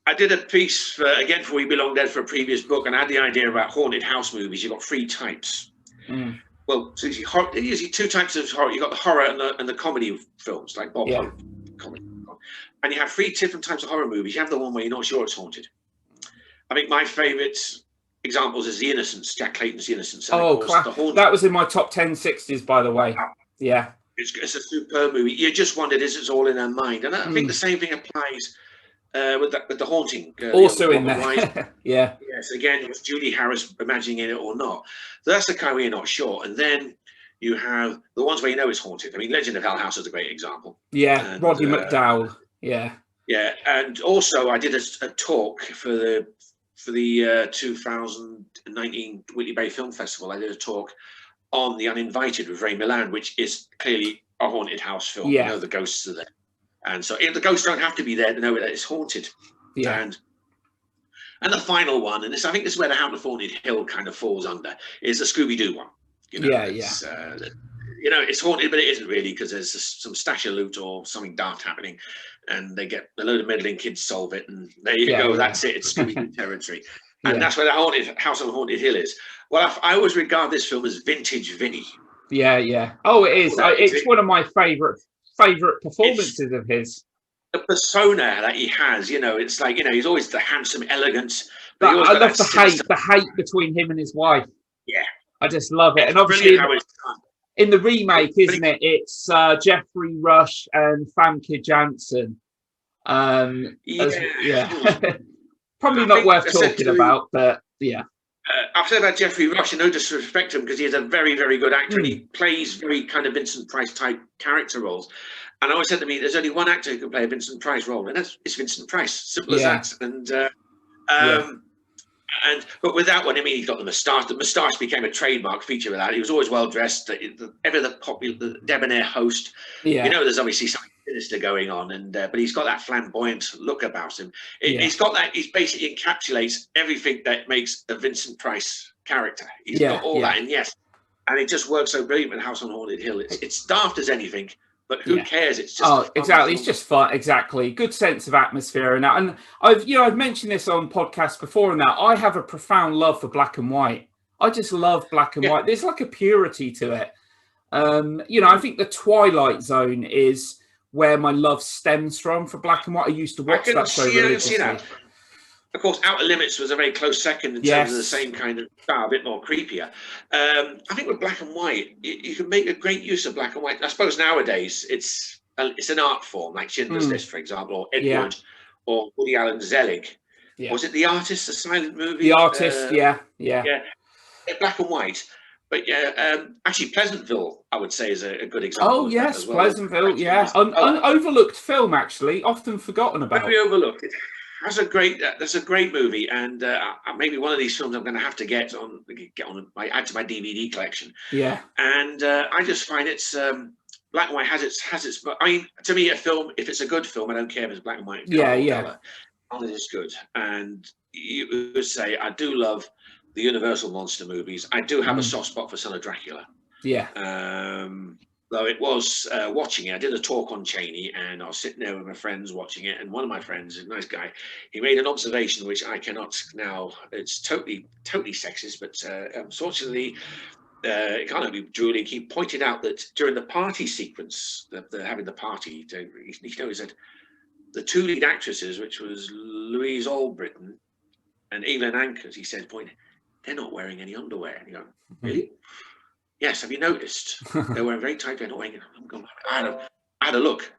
I did a piece for We Belong Dead for a previous book, and I had the idea about haunted house movies. You've got 3 types. Well, so usually 2 types of horror. You've got the horror and the comedy films, like Bob Hope comedy. And you have 3 different types of horror movies. You have the one where you're not sure it's haunted. I think my favourite examples is The Innocents, Jack Clayton's The Innocents. That was in my top 10 60s, by the way. Yeah. It's a superb movie. You just wondered, is it all in her mind? And I think the same thing applies with the haunting. Also in there. Yeah. Yes, again, was Judy Harris imagining it or not? So that's the kind where you're not sure. And then you have the ones where you know it's haunted. I mean, Legend of Hell House is a great example. Yeah, and Roddy McDowall. Yeah. Yeah, and also I did a talk for the for the 2019 Whitley Bay Film Festival, I did a talk on The Uninvited with Ray Milland, which is clearly a haunted house film. Yeah. You know, the ghosts are there. And so the ghosts don't have to be there to know that it's haunted. Yeah. And the final one, and I think this is where the Hound of Haunted Hill kind of falls under, is the Scooby-Doo one. You know, you know, it's haunted, but it isn't really, because there's some stash of loot or something daft happening, and they get a load of meddling kids solve it, and there you go. That's it. It's Scooby-Doo territory. And that's where the House on Haunted Hill is. Well, I always regard this film as vintage Vinny. Yeah, yeah. Oh, it is. It's one of my favourite performances of his. The persona that he has, you know, it's like, you know, he's always the handsome, elegant. But I love the hate between him and his wife. Yeah. I just love it. And obviously in the remake, isn't it? It's Jeffrey Rush and Famke Janssen. Probably not worth talking about, but yeah. I've said about Jeffrey Rush, and no disrespect to him, because he's a very, very good actor, and he plays very kind of Vincent Price type character roles. And I always said to me, there's only one actor who can play a Vincent Price role, and it's Vincent Price. Simple as that. And but with that one, I mean, he's got the moustache. The moustache became a trademark feature with that. He was always well dressed. Ever the popular, the debonair host. Yeah. You know, there's obviously something sinister going on, and but he's got that flamboyant look about him. He's got that. He basically encapsulates everything that makes a Vincent Price character. He's got all that, and and it just works so brilliant with House on Haunted Hill. It's daft as anything. But who cares? It's just exactly. It's just fun. Exactly. Good sense of atmosphere and that. And I've mentioned this on podcasts before and that. I have a profound love for black and white. I just love black and white. There's like a purity to it. You know, I think the Twilight Zone is where my love stems from for black and white. I used to watch that show religiously. Of course, Outer Limits was a very close second in terms of the same kind of style, a bit more creepier. I think with black and white, you can make a great use of black and white. I suppose nowadays it's an art form, like Schindler's List, for example, or Ed Wood, or Woody Allen's Zelig. Was it The Artist, the silent movie? The Artist, yeah. Black and white. But actually, Pleasantville, I would say, is a good example. Oh, yes, well. Pleasantville, overlooked film, actually, often forgotten about. Very overlooked. That's a great movie, and maybe one of these films I'm going to have to get on add to my DVD collection. Yeah, and I just find it's black and white has its. I mean, to me, a film, if it's a good film, I don't care if it's black and white. Color, it is good, and you would say I do love the Universal monster movies. I do have a soft spot for Son of Dracula. Yeah. Though it was watching it, I did a talk on Chaney, and I was sitting there with my friends watching it, and one of my friends, a nice guy, he made an observation which I cannot now. It's totally sexist, but unfortunately, it can't be Julie. He pointed out that during the party sequence, they're having the party, he knows that the two lead actresses, which was Louise Albritton and Evelyn Ankers, he said, they're not wearing any underwear. And you go, really? Yes, have you noticed? They're wearing very tight. They're not wearing. I had a look.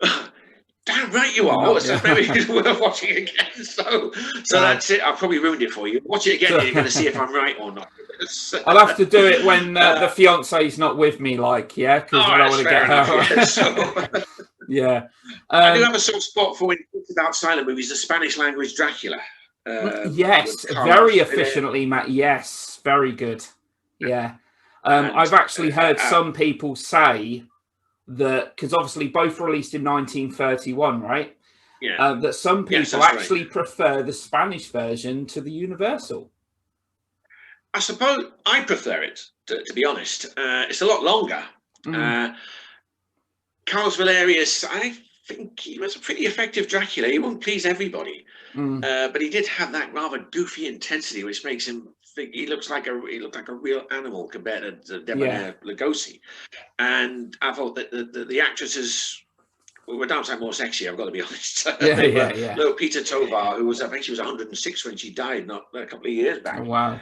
Damn right you are. So maybe it's worth watching again. So that's it. I've probably ruined it for you. Watch it again. You're going to see if I'm right or not. I'll have to do it when the fiance's not with me. Because I don't want to get her. Yeah. I do have a soft spot for when you talk about silent movies. The Spanish language Dracula. Yes, very efficiently, Matt. Yes, very good. Yeah. I've actually heard some people say that, because obviously both released in 1931, right? Yeah. That some people actually prefer the Spanish version to the Universal. I suppose I prefer it, to be honest. It's a lot longer. Carlos Valerius, I think he was a pretty effective Dracula. He won't please everybody, but he did have that rather goofy intensity, which makes him think he looked like a real animal compared to Bela Lugosi. And I thought that the actresses were damn more sexy. I've got to be honest. Little Peter Tovar, who was, I think she was 106 when she died, not a couple of years back. Oh, wow.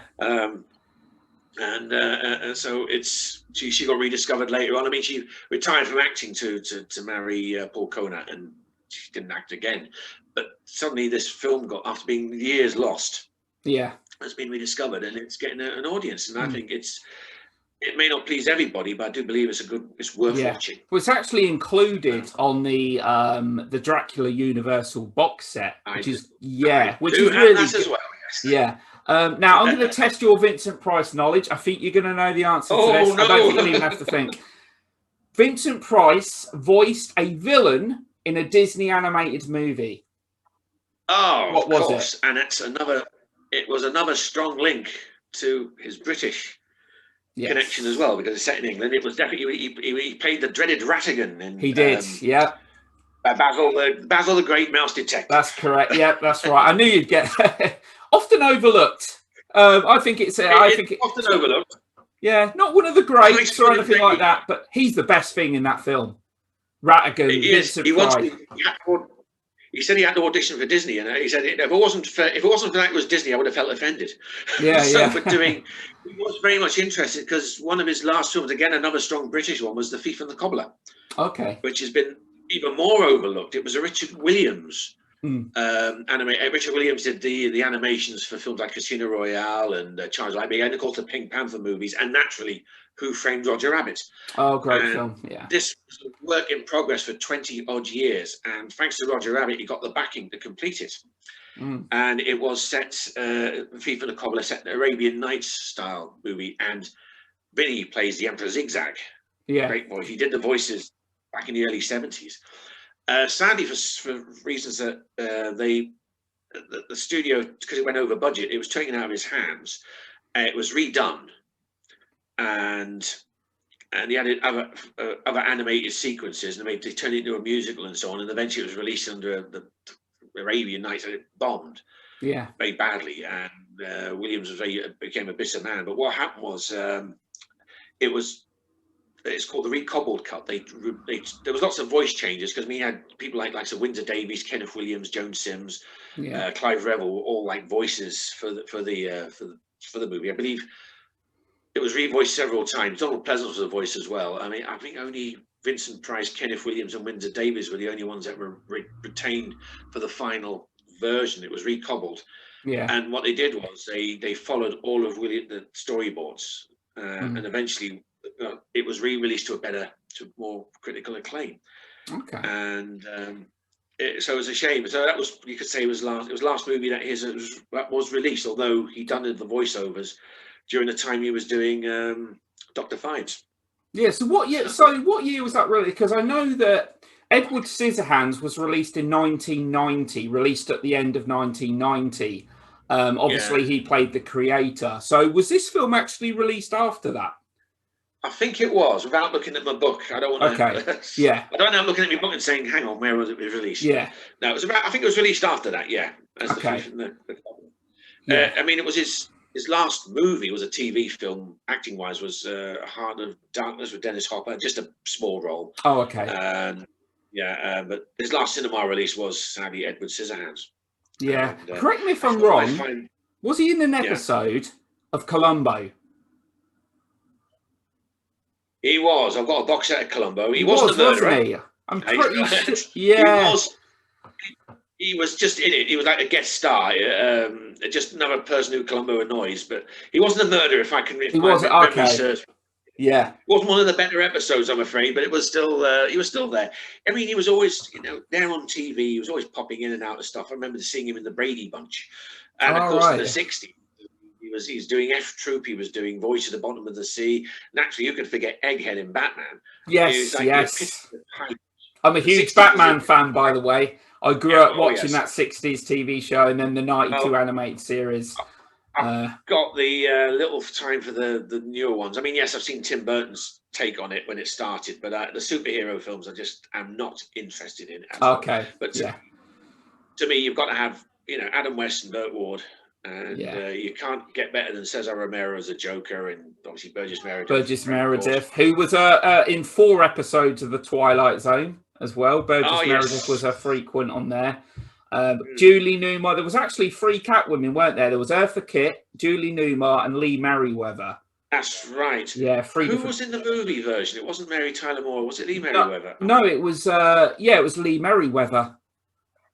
And so she got rediscovered later on. I mean, she retired from acting to marry Paul Conant, and she didn't act again. But suddenly this film got, after being years lost, has been rediscovered, and it's getting an audience. And I think it may not please everybody, but I do believe it's worth watching. Well, it's actually included on the Dracula Universal box set, which is really as well. Yeah. Now, I'm going to test your Vincent Price knowledge. I think you're going to know the answer to this. No. I don't think you'll even have to think. Vincent Price voiced a villain in a Disney animated movie. Oh, what was course. It? And it was another strong link to his British connection as well, because it's set in England. It was definitely, he played the dreaded Ratigan. He did, yeah. Basil the Great Mouse Detective. That's correct. Yeah, that's right. I knew you'd get often overlooked. I think it's often overlooked. Yeah, not one of the greats or anything like that, but he's the best thing in that film. Ratigan, Vincent Price. He said he had to audition for Disney, and he said if it wasn't for that it was Disney, I would have felt offended. Yeah, he was very much interested, because one of his last films, again another strong British one, was The Thief and the Cobbler. Okay. Which has been even more overlooked. It was a Richard Williams anime. Richard Williams did the animations for films like Casino Royale and Charles Lee, and of course the Pink Panther movies, and naturally Who Framed Roger Rabbit. Oh, great film! Yeah, this was a work in progress for 20 odd years, and thanks to Roger Rabbit, he got the backing to complete it. And it was set, Thief and the Cobbler, set an Arabian Nights style movie, and Vinny plays the Emperor Zigzag. Yeah, great voice. He did the voices back in the early 70s. Sadly, for reasons that the studio, because it went over budget, it was taken out of his hands. It was redone, and he added other animated sequences, and they turned it into a musical and so on. And eventually, it was released under the Arabian Nights, and it bombed, very badly. And Williams became a bitter man. But what happened was, it's called the recobbled cut. There was lots of voice changes, because we had people like Windsor Davies, Kenneth Williams, Joan Sims, Clive Revel, all like voices for the movie. I believe it was revoiced several times. Donald Pleasance was a voice as well. I mean, I think only Vincent Price, Kenneth Williams, and Windsor Davies were the only ones that were retained for the final version. It was recobbled. Yeah. And what they did was they followed all of the storyboards, and eventually. It was re-released to more critical acclaim. Okay. And so it was a shame. So that was, you could say, it was last movie that was released, although he done the voiceovers during the time he was doing Dr. Fives. Yeah. So what year? What year was that really? Because I know that Edward Scissorhands was released in 1990, released at the end of 1990. Obviously, he played the creator. So was this film actually released after that? I think it was. Without looking at my book, I don't want to. Okay. Yeah. I don't know. I'm looking at my book and saying, "Hang on, where was it released?" Yeah. No, it was about. I think it was released after that. Yeah. Okay. I mean, it was his last movie. Was a TV film. Acting wise, was Heart of Darkness with Dennis Hopper. Just a small role. Oh, okay. But his last cinema release was sadly Edward Scissorhands. Yeah. And, correct me if I'm wrong. Was he in an episode of Columbo? He was. I've got a box set of Columbo. He wasn't a murderer. Wasn't he? I'm pretty sure. Yeah. He was just in it. He was like a guest star. Just another person who Columbo annoys. But he wasn't a murderer, if I can remember. He wasn't. Okay. Yeah. It wasn't one of the better episodes, I'm afraid, but it was still. He was still there. I mean, he was always, there on TV. He was always popping in and out of stuff. I remember seeing him in the Brady Bunch, and of course in the '60s. He's doing F Troop. He was doing Voice at the Bottom of the Sea. Naturally, you could forget Egghead in Batman. Yes, yes. I'm a huge Batman fan, by the way. I grew up watching that '60s TV show and then the '92 animated series. I've got the little time for the newer ones. I mean, yes, I've seen Tim Burton's take on it when it started, but the superhero films I am not interested in. Okay, but to me, you've got to have Adam West and Burt Ward. And you can't get better than Cesar Romero as a Joker, and obviously Burgess Meredith, who was in 4 episodes of The Twilight Zone as well. Burgess Meredith was a frequent on there. Julie Newmar. There was actually 3 Catwomen, weren't there? There was Eartha Kitt, Julie Newmar, and Lee Merriweather. That's right. Yeah, 3. Who was in the movie version? It wasn't Mary Tyler Moore. Was it Lee Merriweather? No, it was. It was Lee Merriweather.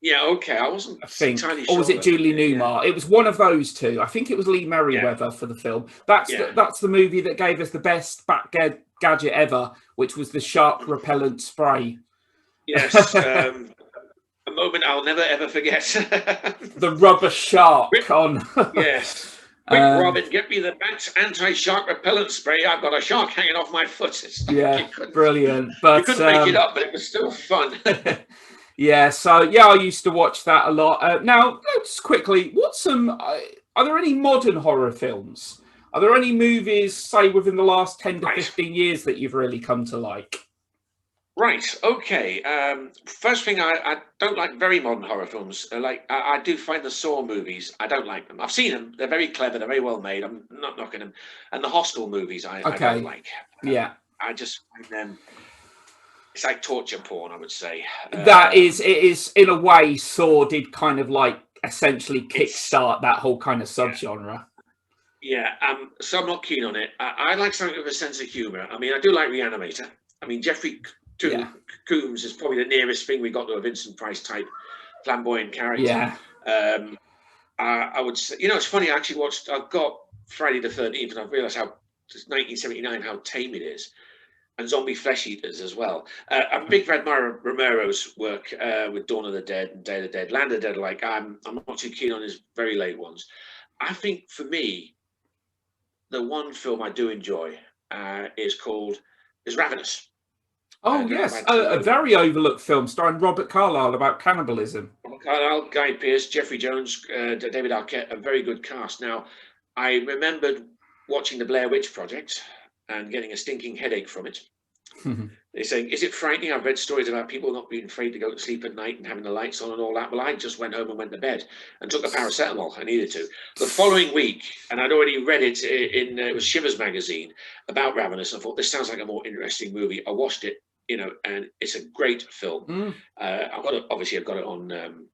Yeah, okay. I wasn't entirely sure. Or was it Julie Newmar? It was one of those 2. I think it was Lee Merriweather for the film. That's the movie that gave us the best bat gadget ever, which was the shark repellent spray. Yes. moment I'll never ever forget. The rubber shark on. Yes. Quick, Robin, get me the Bat's anti-shark repellent spray. I've got a shark hanging off my foot. Yeah, brilliant. But you couldn't make it up, but it was still fun. Yeah, so yeah, I used to watch that a lot. Now, just quickly, are there any modern horror films? Are there any movies, say, within the last 10 to 15 years that you've really come to like? Right. Okay. First thing, I don't like very modern horror films. I do find the Saw movies. I don't like them. I've seen them. They're very clever. They're very well made. I'm not knocking them. And the Hostel movies, I don't like. Yeah. I just find them. It's like torture porn, I would say. It is in a way. Saw did kind of like essentially kickstart that whole kind of subgenre. Yeah. So I'm not keen on it. I like something with a sense of humor. I mean, I do like Reanimator. I mean, Jeffrey Combs is probably the nearest thing we got to a Vincent Price type flamboyant character. Yeah. I would say, it's funny. I've got Friday the 13th, and I've realised how 1979 how tame it is, and Zombie Flesh Eaters as well. I'm a big fan of Romero's work with Dawn of the Dead and Day of the Dead, Land of the Dead. Like I'm not too keen on his very late ones. I think for me, the one film I do enjoy is Ravenous. Oh, yes. A very overlooked film starring Robert Carlyle about cannibalism. Robert Carlyle, Guy Pearce, Jeffrey Jones, David Arquette, a very good cast. Now, I remembered watching The Blair Witch Project and getting a stinking headache from it. They're saying, is it frightening? I've read stories about people not being afraid to go to sleep at night and having the lights on and all that. Well, I just went home and went to bed and took a paracetamol. I needed to. The following week, and I'd already read it it was Shivers magazine about Ravenous. I thought, this sounds like a more interesting movie. I watched it, and it's a great film. I've got it on.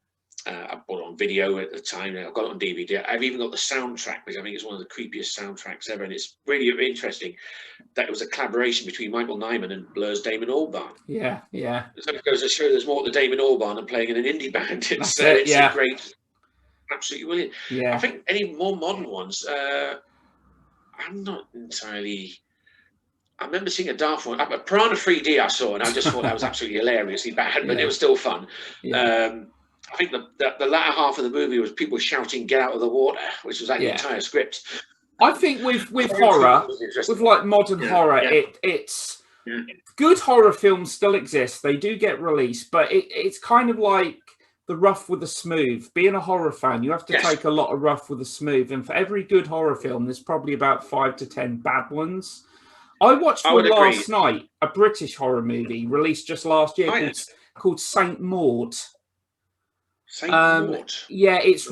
I bought it on video at the time. I've got it on DVD. I've even got the soundtrack, which I think is one of the creepiest soundtracks ever. And it's really interesting that it was a collaboration between Michael Nyman and Blur's Damon Albarn. Yeah. So it goes to show there's more to Damon Albarn than playing in an indie band. It's a great, absolutely brilliant. Yeah. I think any more modern ones, I'm not entirely. I remember seeing a daft one, a Piranha 3D I saw, and I just thought that was absolutely hilariously bad, but it was still fun. Yeah. I think the latter half of the movie was people shouting "Get out of the water," which was like the entire script. I think with horror, with like modern horror, it's good horror films still exist. They do get released, but it's kind of like the rough with the smooth. Being a horror fan, you have to take a lot of rough with the smooth, and for every good horror film, there's probably about 5 to 10 bad ones. I watched last night, a British horror movie released just last year called Saint Maud. Saint Maud. Yeah, it's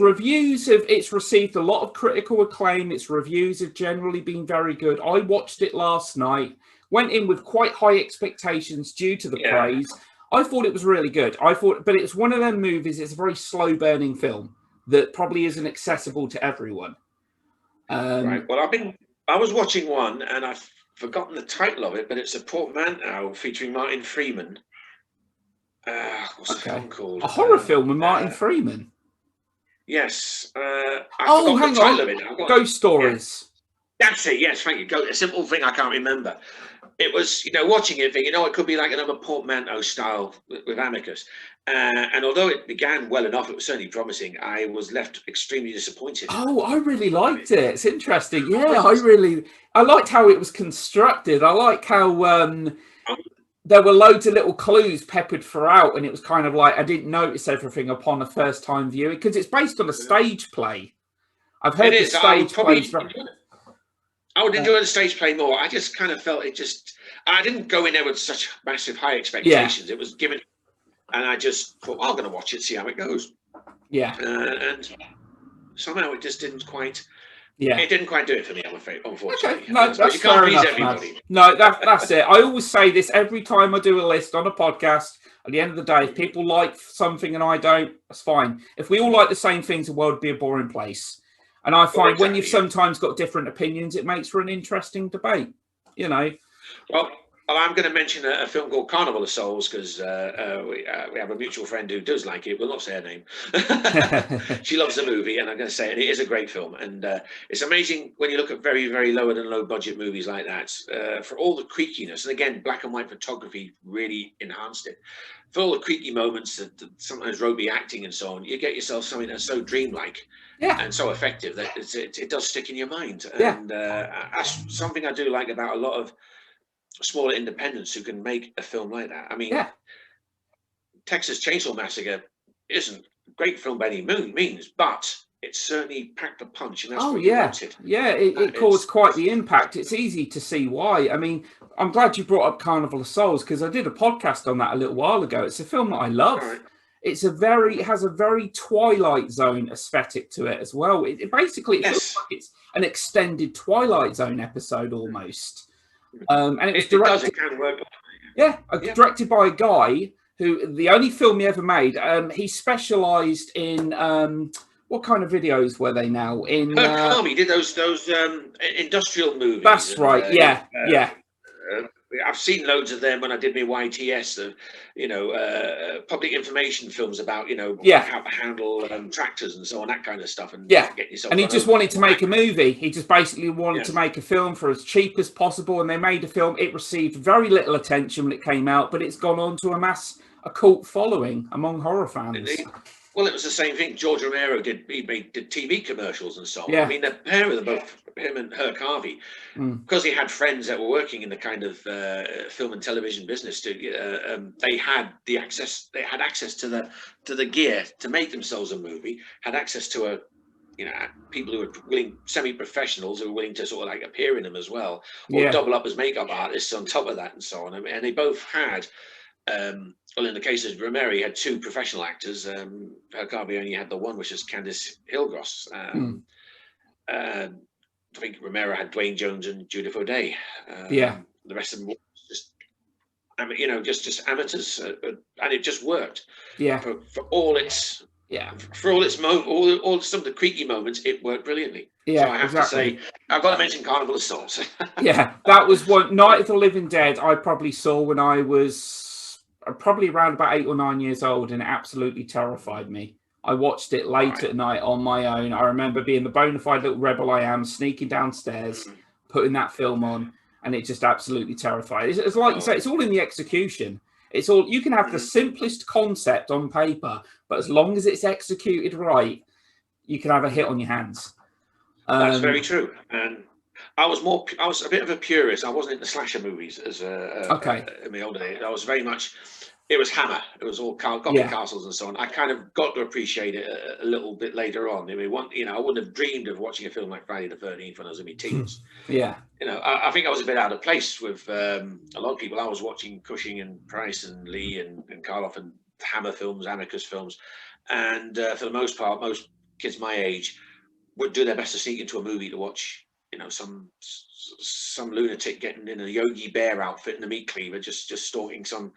received a lot of critical acclaim. Its reviews have generally been very good. I watched it last night, went in with quite high expectations due to the praise. I thought it was really good. But it's one of them movies, it's a very slow burning film that probably isn't accessible to everyone. Right. Well, I was watching one and I've forgotten the title of it, but it's a portmanteau featuring Martin Freeman. What's the film called? A horror film with Martin Freeman? Yes. Hang on. Ghost Stories. Yeah. That's it. Yes, thank you. A simple thing I can't remember. It was, watching it, thinking, it could be like another portmanteau style with Amicus. And although it began well enough, it was certainly promising. I was left extremely disappointed. Oh, I really liked it. It's interesting. Yeah, I liked how it was constructed. I like how there were loads of little clues peppered throughout, and it was kind of like I didn't notice everything upon a first time viewing because it's based on a stage play. I've heard the stage play. I would enjoy the stage play more. I just kind of felt I didn't go in there with such massive high expectations. It was given, and I just thought, I'm going to watch it, see how it goes. Yeah. And somehow it just didn't quite. Yeah, it didn't quite do it for me, I'm afraid, unfortunately. Okay. No, that's fair enough, no, that's it. I always say this every time I do a list on a podcast. At the end of the day, if people like something and I don't, that's fine. If we all like the same things, the world would be a boring place. And I find when you've sometimes got different opinions, it makes for an interesting debate, Well, Well, I'm going to mention a film called Carnival of Souls because we have a mutual friend who does like it. We'll not say her name. She loves the movie, and I'm going to say it. It is a great film, and it's amazing when you look at very, very lower than low budget movies like that. For all the creakiness, and again, black and white photography really enhanced it. For all the creaky moments that sometimes ropey acting and so on, you get yourself something that's so dreamlike. Yeah. And so effective that it does stick in your mind. Yeah. And that's something I do like about a lot of smaller independents who can make a film like that. I mean, yeah. Texas Chainsaw Massacre isn't a great film by any means, but it certainly packed a punch, and that's what you wanted. Yeah, it caused quite the impact. It's easy to see why. I mean, I'm glad you brought up Carnival of Souls because I did a podcast on that a little while ago. It's a film that I love. Right. It has a very Twilight Zone aesthetic to it as well. It basically feels like it's an extended Twilight Zone episode almost. And it was directed. It can work. Directed by a guy who the only film he ever made. He specialised in what kind of videos were they now? In He did those industrial movies. That's right. Yeah. I've seen loads of them when I did my YTS, public information films about, how to handle tractors and so on, that kind of stuff. And get yourself. And he just wanted to make a movie. He just basically wanted to make a film for as cheap as possible. And they made a film. It received very little attention when it came out, but it's gone on to amass a cult following among horror fans. Indeed. Well, it was the same thing. George Romero did TV commercials and so on. Yeah. I mean, the pair of them, both him and Herc Harvey, because he had friends that were working in the kind of film and television business. They had access to the gear to make themselves a movie. Had access to people who were willing, semi-professionals who were willing to sort of like appear in them as well, or double up as makeup artists on top of that and so on. And they both had. Well, in the case of Romero, he had two professional actors. Harvey only had the one, which was Candice Hillgross. I think Romero had Dwayne Jones and Judith O'Dea. The rest of them were just amateurs, and it just worked. Yeah. For all its all some of the creaky moments, it worked brilliantly. Yeah, so I have to say, I've got to mention Carnival of Souls. That was one. Night of the Living Dead I probably saw when I was probably around about 8 or 9 years old, and it absolutely terrified me. I watched it late at night on my own. I remember being the bona fide little rebel I am, sneaking downstairs, putting that film on, and it just absolutely terrified. It's like you say, it's all in the execution. It's all, you can have the simplest concept on paper, but as long as it's executed right, you can have a hit on your hands. That's very true. And I was a bit of a purist. I wasn't into slasher movies as in my older days. I was very much. It was Hammer. It was all Gothic castles and so on. I kind of got to appreciate it a little bit later on. I mean, I wouldn't have dreamed of watching a film like Friday the 13th when I was in my teens. I think I was a bit out of place with a lot of people. I was watching Cushing and Price and Lee and Karloff and Hammer films, Amicus films, and for the most part, most kids my age would do their best to sneak into a movie to watch. Some lunatic getting in a Yogi Bear outfit and a meat cleaver, just stalking some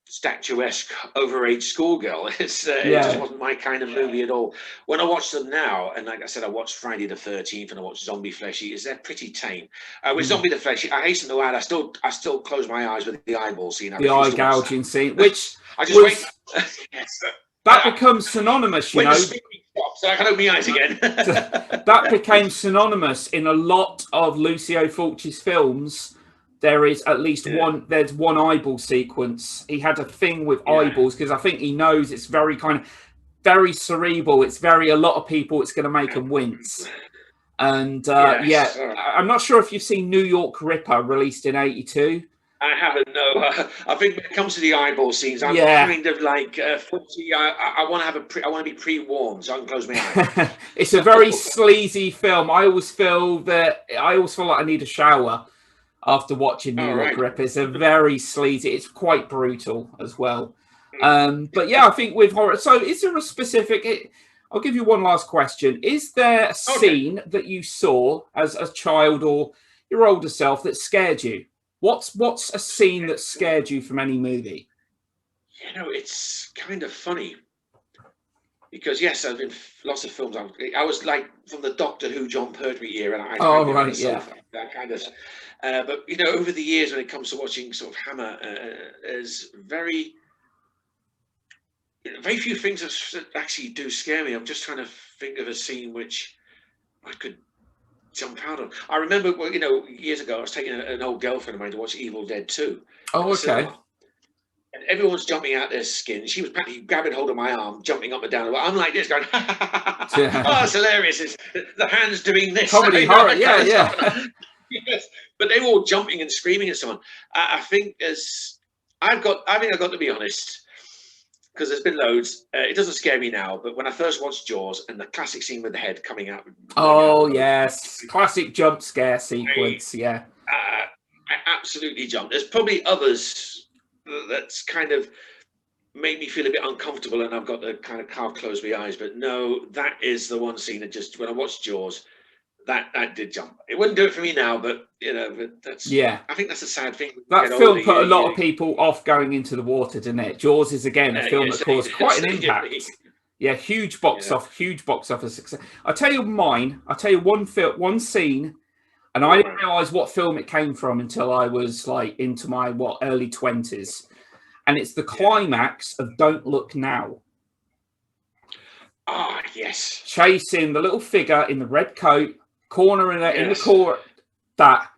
statuesque overage schoolgirl. It just wasn't my kind of movie at all. When I watch them now, and like I said, I watched Friday the 13th and I watched Zombie Flesh Eaters, they're pretty tame. With Zombie the Flesh, I hasten to add, I still close my eyes with the eyeball scene. The eye gouging scene, which I just wait. That becomes synonymous, you know. So I can open my eyes again. That became synonymous in a lot of Lucio Fulci's films. There is at least there's one eyeball sequence. He had a thing with eyeballs because I think he knows it's very very cerebral. It's a lot of people, it's going to make them wince. And I'm not sure if you've seen New York Ripper, released in '82. I haven't, no. I think when it comes to the eyeball scenes, I'm kind of like I want to be pre-warned, so I can close my eyes. It's a very sleazy film. I always feel like I need a shower after watching New York Ripper. It's a very sleazy. It's quite brutal as well. But I think with horror. So, is there a specific? I'll give you one last question. Is there a scene that you saw as a child or your older self that scared you? What's a scene that scared you from any movie? It's kind of funny. because yes, I've been lots of films. I was like from the Doctor Who, John Pertwee era, and I'd Oh, hide behind right, the sofa, that kind of. But you know, over the years, when it comes to watching sort of Hammer, there's very few things that actually do scare me. I'm just trying to think of a scene which I could jump out of. I remember, well, you know, years ago, I was taking an old girlfriend of mine to watch Evil Dead 2 Oh, at the okay. cinema. And everyone's jumping out their skin. She was practically grabbing hold of my arm, jumping up and down. I'm like this, going, oh, that's hilarious. It's the hands doing this. Comedy, horror, yeah. Yes. But they were all jumping and screaming at someone. I think I've got to be honest, because there's been loads. It doesn't scare me now, but when I first watched Jaws and the classic scene with the head coming out. Oh, yes. Classic jump scare sequence, I absolutely jumped. There's probably others that's kind of made me feel a bit uncomfortable, and I've got to kind of half close my eyes. But no, that is the one scene that just, when I watched Jaws, that did jump. It wouldn't do it for me now, but you know, but that's, I think that's a sad thing. That film put a lot of people off going into the water, didn't it? Jaws is again a film that caused quite an impact. Yeah, huge box office success. I'll tell you one scene, and I didn't realise what film it came from until I was like into my early 20s. And it's the climax of Don't Look Now. Ah, yes. Chasing the little figure in the red coat, corner in the corner. That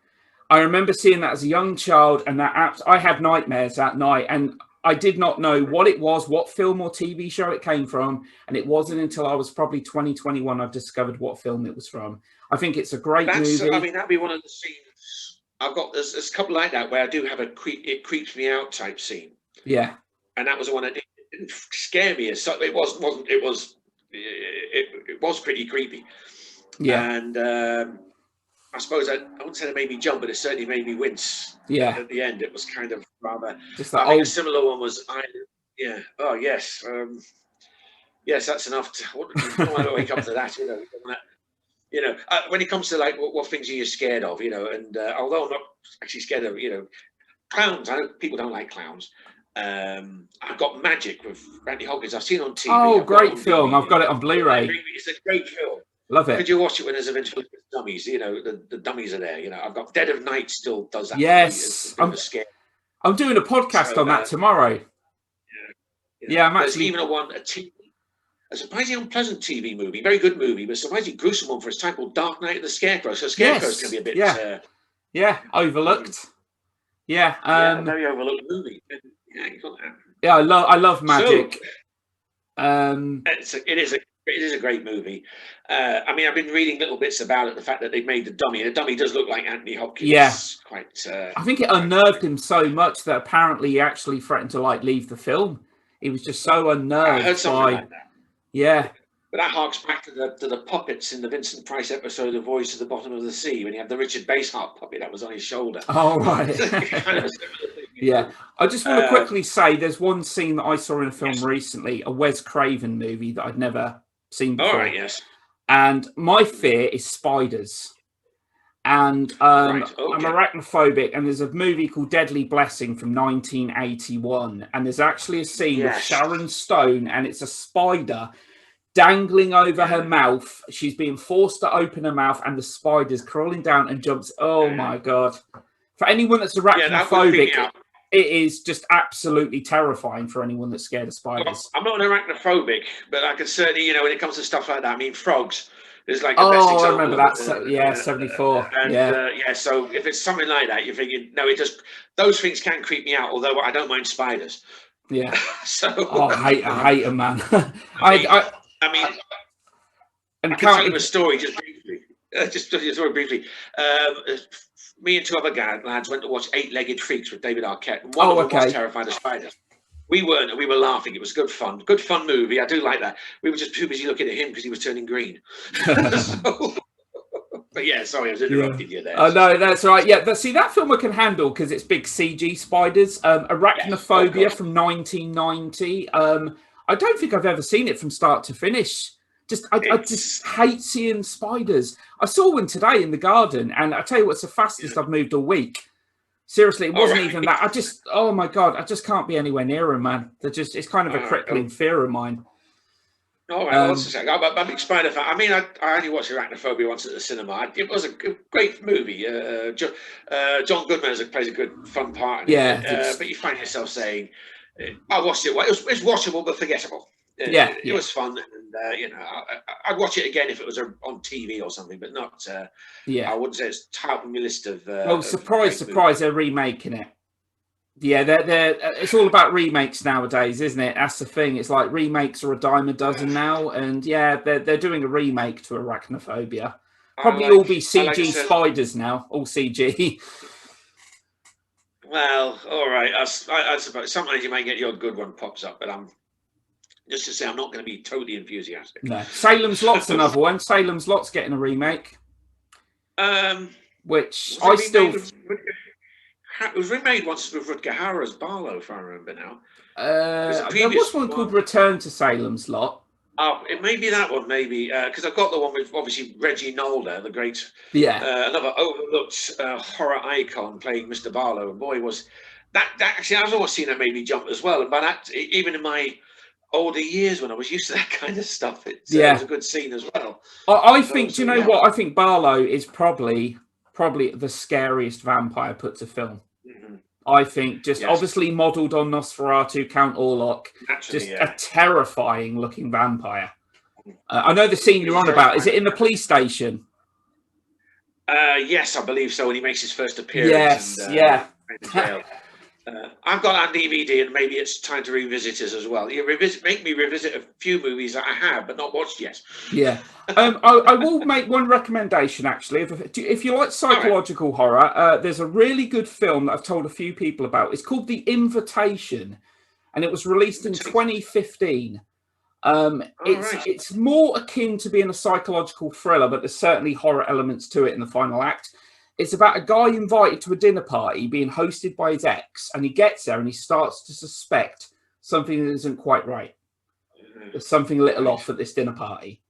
I remember seeing that as a young child, and I had nightmares that night, and I did not know what it was, what film or TV show it came from, and it wasn't until I was probably 21 I discovered what film it was from. I think it's a great movie. I mean, that'd be one of the scenes I've got. There's a couple like that where I do have it creeps me out type scene. Yeah, and that was the one that didn't scare me as such. It was pretty creepy. Yeah, and I suppose I wouldn't say it made me jump, but it certainly made me wince. Yeah, at the end, it was kind of rather. Just I think a similar one was Oh yes, yes, that's enough. You don't want to wake up to that, you know. You know, when it comes to like what things are you scared of, you know, and although I'm not actually scared of, you know, clowns. I know people don't like clowns. I've got Magic with Anthony Hopkins. I've seen on TV. Oh, great film! I've got it on Blu-ray. It's a great film. Love it. Could you watch it when there's eventually dummies? You know, the dummies are there. You know, I've got Dead of Night still does that. Yes, I'm doing a podcast on that tomorrow. Yeah, I'm actually even a surprisingly unpleasant TV movie, very good movie, but surprisingly gruesome one for its time, called Dark Night of the Scarecrow. So Scarecrow's going to be a bit overlooked. Very overlooked movie. I love Magic. It is a great movie. I mean, I've been reading little bits about it. The fact that they made the dummy, and the dummy does look like Anthony Hopkins. Yeah, quite. I think it unnerved him so much that apparently he actually threatened to leave the film. He was just so unnerved. I heard something like that. Yeah. But that harks back to the puppets in the Vincent Price episode of Voyage to the Bottom of the Sea, when he had the Richard Basehart puppet that was on his shoulder. Oh, right. Kind of yeah. I just want to quickly say there's one scene that I saw in a film recently, a Wes Craven movie that I'd never seen before. All right, yes. And my fear is spiders. And I'm arachnophobic, and there's a movie called Deadly Blessing from 1981, and there's actually a scene with Sharon Stone, and it's a spider dangling over her mouth. She's being forced to open her mouth, and the spider's crawling down and jumps. Oh my God. For anyone that's arachnophobic, it is just absolutely terrifying for anyone that's scared of spiders. I'm not an arachnophobic, but I can certainly, you know, when it comes to stuff like that, I mean, frogs is like the best example. I remember that. 74. So if it's something like that, you're thinking, no, those things can creep me out, although I don't mind spiders. Yeah. I hate them, man. I can tell you a story just briefly. Me and two other lads went to watch 8-Legged Freaks with David Arquette. And one of them was terrified of spiders. We weren't. We were laughing. It was good fun. Good fun movie. I do like that. We were just too busy looking at him because he was turning green. But yeah, sorry, I was interrupting you there. Oh, no, that's right. Yeah, that film I can handle because it's big CG spiders. Arachnophobia from 1990. I don't think I've ever seen it from start to finish. I just hate seeing spiders. I saw one today in the garden, and I tell you what's the fastest I've moved all week. Seriously, it wasn't even that. Oh my God, I just can't be anywhere near them, man. It's kind of a crippling fear of mine. All right, well, I'm a big Spider fan. I mean, I only watched Arachnophobia once at the cinema. It was a great movie. John Goodman plays a good, fun part in it. But you find yourself saying, I watched it. It was watchable but forgettable. It was fun, and you know, I'd watch it again if it was on TV or something, but not. I wouldn't say it's top on my list of. Well, surprise, they're remaking it. Yeah, it's all about remakes nowadays, isn't it? That's the thing. It's like remakes are a dime a dozen now, and yeah, they're doing a remake to Arachnophobia. Probably all be CG spiders now, all CG. Well, all right. I suppose sometimes you may get your good one pops up, but I'm just to say I'm not going to be totally enthusiastic. No, Salem's Lot's another one. Salem's Lot's getting a remake, which I still. It was remade once with Rutger Hauer as Barlow, if I remember now. There was one called Return to Salem's Lot. Oh, it may be that one, maybe, because I've got the one with obviously Reggie Nolder, the great, another overlooked horror icon playing Mr. Barlow. And boy, was that actually, I've always seen that made me jump as well. And by that, even in my older years when I was used to that kind of stuff, it was a good scene as well. I think, do you know what? I think Barlow is probably the scariest vampire put to film. I think obviously modelled on Nosferatu, Count Orlok, a terrifying looking vampire. I know the scene you're on about. Is it in the police station? Yes, I believe so. When he makes his first appearance. Yes, I've got on DVD, and maybe it's time to revisit it as well. You make me revisit a few movies that I have but not watched yet. Yeah, I will make one recommendation actually. If you like psychological horror, there's a really good film that I've told a few people about. It's called The Invitation, and it was released in 2015. It's more akin to being a psychological thriller, but there's certainly horror elements to it in the final act. It's about a guy invited to a dinner party being hosted by his ex, and he gets there and he starts to suspect something that isn't quite right. There's something a little off at this dinner party.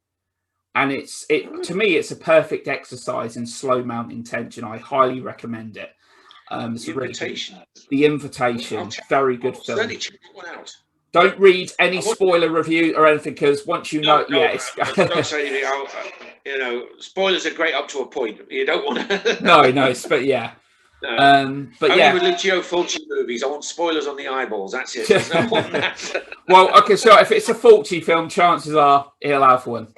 And to me, it's a perfect exercise in slow mounting tension. I highly recommend it. The Invitation, very good film. Certainly check that one out. Don't read any spoiler review or anything, because once you know, don't say anything. Spoilers are great up to a point. You don't want to. No, but yeah. But only with Lucio Fulci movies, I want spoilers on the eyeballs. That's it. There's no more than that. Well, okay, so if it's a Fulci film, chances are he'll have one.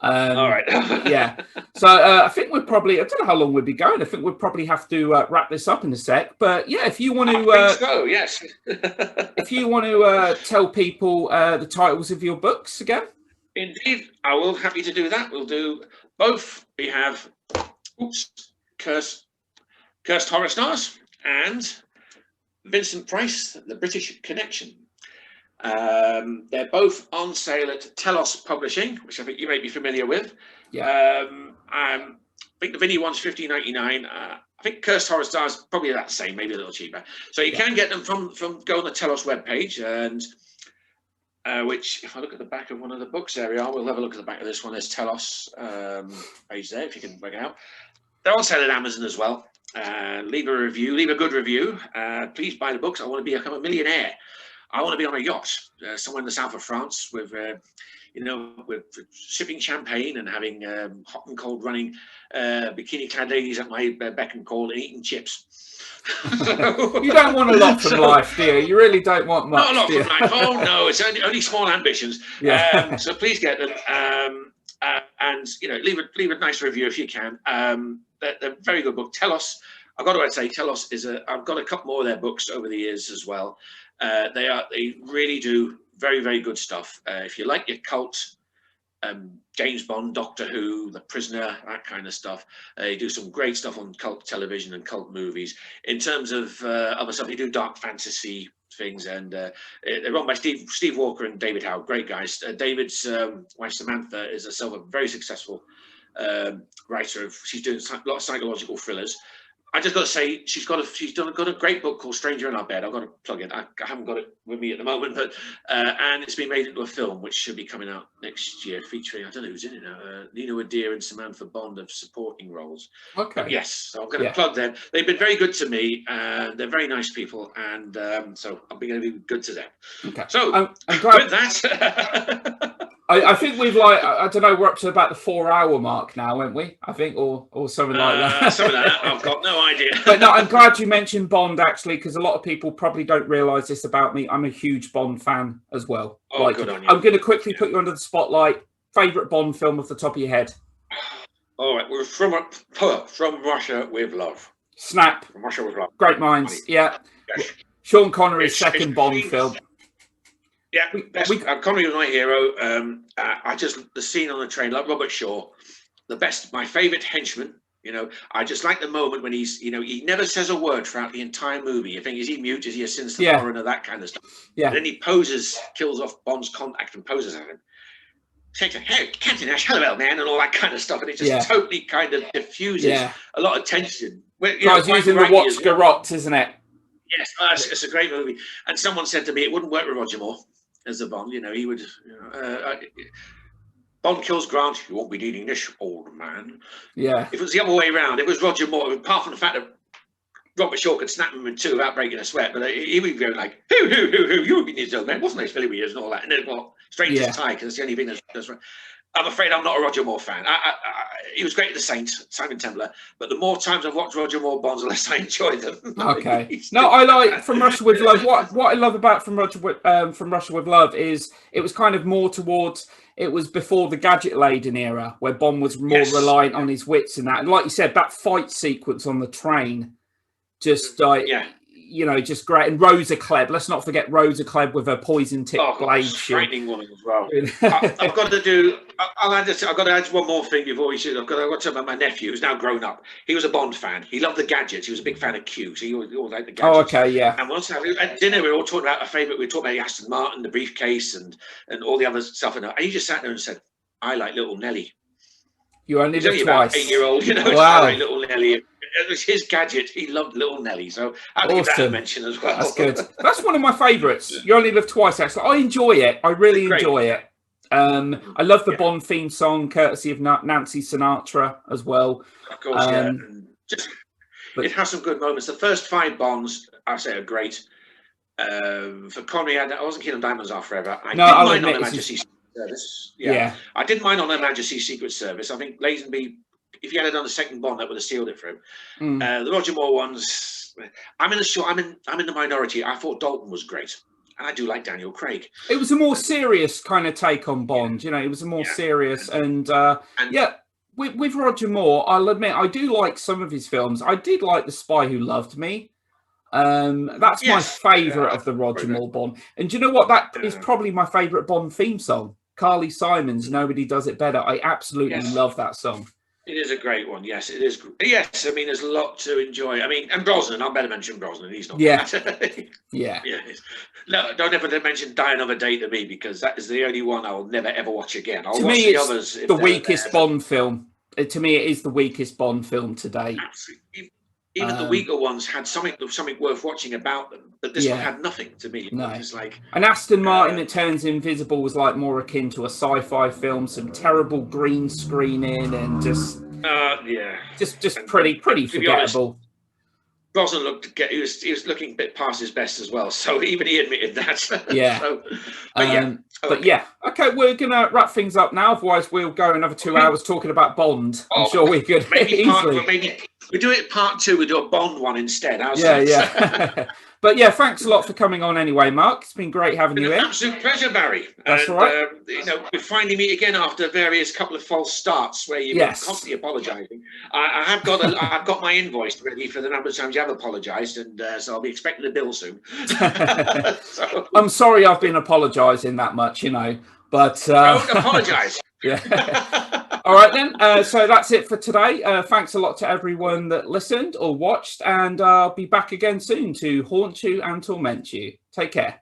All right. Yeah. So I think I don't know how long we'll be going. I think we'll probably have to wrap this up in a sec. But yeah, if you want to, yes. If you want to tell people the titles of your books again. Indeed, I will. Happy to do that. We'll do both. We have Cursed Horror Stars and Vincent Price, The British Connection. They're both on sale at Telos Publishing, which I think you may be familiar with. Yeah. I think the Vinny one's $15.99. I think Cursed Horror Stars probably that same, maybe a little cheaper. So you can get them from go on the Telos webpage, and which, if I look at the back of one of the books, there we are. We'll have a look at the back of this one. There's Telos page there, if you can work it out. They're on sale at Amazon as well. Leave a review, leave a good review. Please buy the books. I want to become a millionaire. I want to be on a yacht somewhere in the south of France with sipping champagne and having hot and cold running bikini-clad ladies at my beck and call and eating chips. You don't want a lot from life, do you? You really don't want much. Not a lot from life. Oh no, it's only small ambitions. Yeah. So please get them, and leave a nice review if you can. They're a very good book. Telos. I've got to say, Telos I've got a couple more of their books over the years as well. They really do very, very good stuff. If you like your cult, James Bond, Doctor Who, The Prisoner, that kind of stuff, they do some great stuff on cult television and cult movies. In terms of other stuff, they do dark fantasy things, and they're run by Steve Walker and David Howe, great guys. David's wife Samantha is a very successful writer. She's doing a lot of psychological thrillers. I just got to say, she's got a great book called Stranger in Our Bed. I've got to plug it. I haven't got it with me at the moment, but and it's been made into a film which should be coming out next year, featuring, I don't know who's in it now, Nina Adair and Samantha Bond of supporting roles. Okay. But yes, so I'm going to plug them. They've been very good to me. They're very nice people, and so I'm going to be good to them. Okay. So with that. I think we've I don't know, we're up to about the 4-hour mark now, aren't we? I think, or something like that. Something like that. I've got no idea. But no, I'm glad you mentioned Bond, actually, because a lot of people probably don't realise this about me. I'm a huge Bond fan as well. Oh, good on you. I'm going to quickly put you under the spotlight. Favourite Bond film off the top of your head? All right, we're from Russia with Love. Snap. From Russia with Love. Great minds. Yeah. Yes. Sean Connery's second Bond film. Yeah, Connery was my hero. The scene on the train, like Robert Shaw, my favourite henchman. You know, I just like the moment when he's, you know, he never says a word throughout the entire movie. You think, is he mute? Is he a sinister foreigner? That kind of stuff. Yeah. And then he kills off Bond's contact and poses at him. Says, hey, Captain Ash, hello, man, and all that kind of stuff. And it just totally kind of diffuses a lot of tension. Guys using the Watts Garot, isn't it? Yes, it's a great movie. And someone said to me, it wouldn't work with Roger Moore as a Bond. You know, he would. Bond kills Grant. You won't be needing this, old man. Yeah. If it was the other way around, it was Roger Moore. Apart from the fact that Robert Shaw could snap him in two without breaking a sweat, but he would go like, "Who? You would be needing this, old man. Wasn't nice Philly years and all that." And then, straight to his tie, because it's the only thing that's right. I'm afraid I'm not a Roger Moore fan. He was great at The Saint, Simon Templar, but the more times I've watched Roger Moore Bonds, the less I enjoy them. Okay. No, I like From Russia with Love. What I love about From Russia with Love is it was kind of more towards. It was before the gadget-laden era, where Bond was more reliant on his wits and that. And like you said, that fight sequence on the train, just you know, just great. And Rosa Klebb. Let's not forget Rosa Klebb with her poison-tipped blade. Frightening woman as well. I've got to do. I've got to add one more thing before we should. I've got to talk about my nephew, who's now grown up. He was a Bond fan. He loved the gadgets. He was a big fan of Q. So he always liked the gadgets. Oh, okay, yeah. And once at dinner, we were all talking about our favourite. We were talking about the Aston Martin, the briefcase, and all the other stuff. And he just sat there and said, "I like Little Nelly." You only live twice. 8-year-old, you know. Wow. I like Little Nelly. It was his gadget. He loved Little Nelly, so I'll give that a mention as well. That's good. That's one of my favourites. You only live twice, actually. I enjoy it. I really enjoy it. I love the Bond theme song, courtesy of Nancy Sinatra as well. Of course, it has some good moments. The first 5 Bonds, I say, are great. For Connery, I wasn't keen on Diamonds Are Forever. I didn't mind on Her Majesty's Secret Service. I didn't mind on Her Majesty's Secret Service. I think Lazenby, if he had done the second Bond, that would have sealed it for him. The Roger Moore ones, I'm in the minority. I thought Dalton was great, and I do like Daniel Craig. It was a more serious kind of take on Bond. You know, it was a more serious and with Roger Moore, I'll admit I do like some of his films. I did like The Spy Who Loved Me. That's my favourite of the Roger Moore Bond. And do you know what? That is probably my favourite Bond theme song. Carly Simon's "Nobody Does It Better." I absolutely love that song. It is a great one. Yes, it is. Yes, I mean, there's a lot to enjoy. I mean, and Brosnan. I better mention Brosnan. He's not. Yeah. Yeah. No, don't ever mention Die Another Day to me, because that is the only one I'll never ever watch again. I'll watch the others. The weakest Bond film. To me, it is the weakest Bond film to date. Absolutely. Even the weaker ones had something worth watching about them, but this one had nothing to me. No. It was like an Aston Martin that turns invisible was like more akin to a sci-fi film. Some terrible green screening and just pretty forgettable. Brosnan he was looking a bit past his best as well, so even he admitted that. Yeah. Okay, we're gonna wrap things up now. Otherwise, we'll go another 2 hours talking about Bond. I'm sure we could maybe we do it part 2. We do a Bond one instead. But yeah, thanks a lot for coming on anyway, Mark. It's been great having you in. Absolute pleasure, Barry. That's all right. We finally meet again after various couple of false starts where you've been constantly apologising. I've got my invoice ready for the number of times you have apologised, and so I'll be expecting a bill soon. I'm sorry I've been apologising that much, you know, but don't apologise. All right then. So that's it for today. Thanks a lot to everyone that listened or watched, and I'll be back again soon to haunt you and torment you. Take care.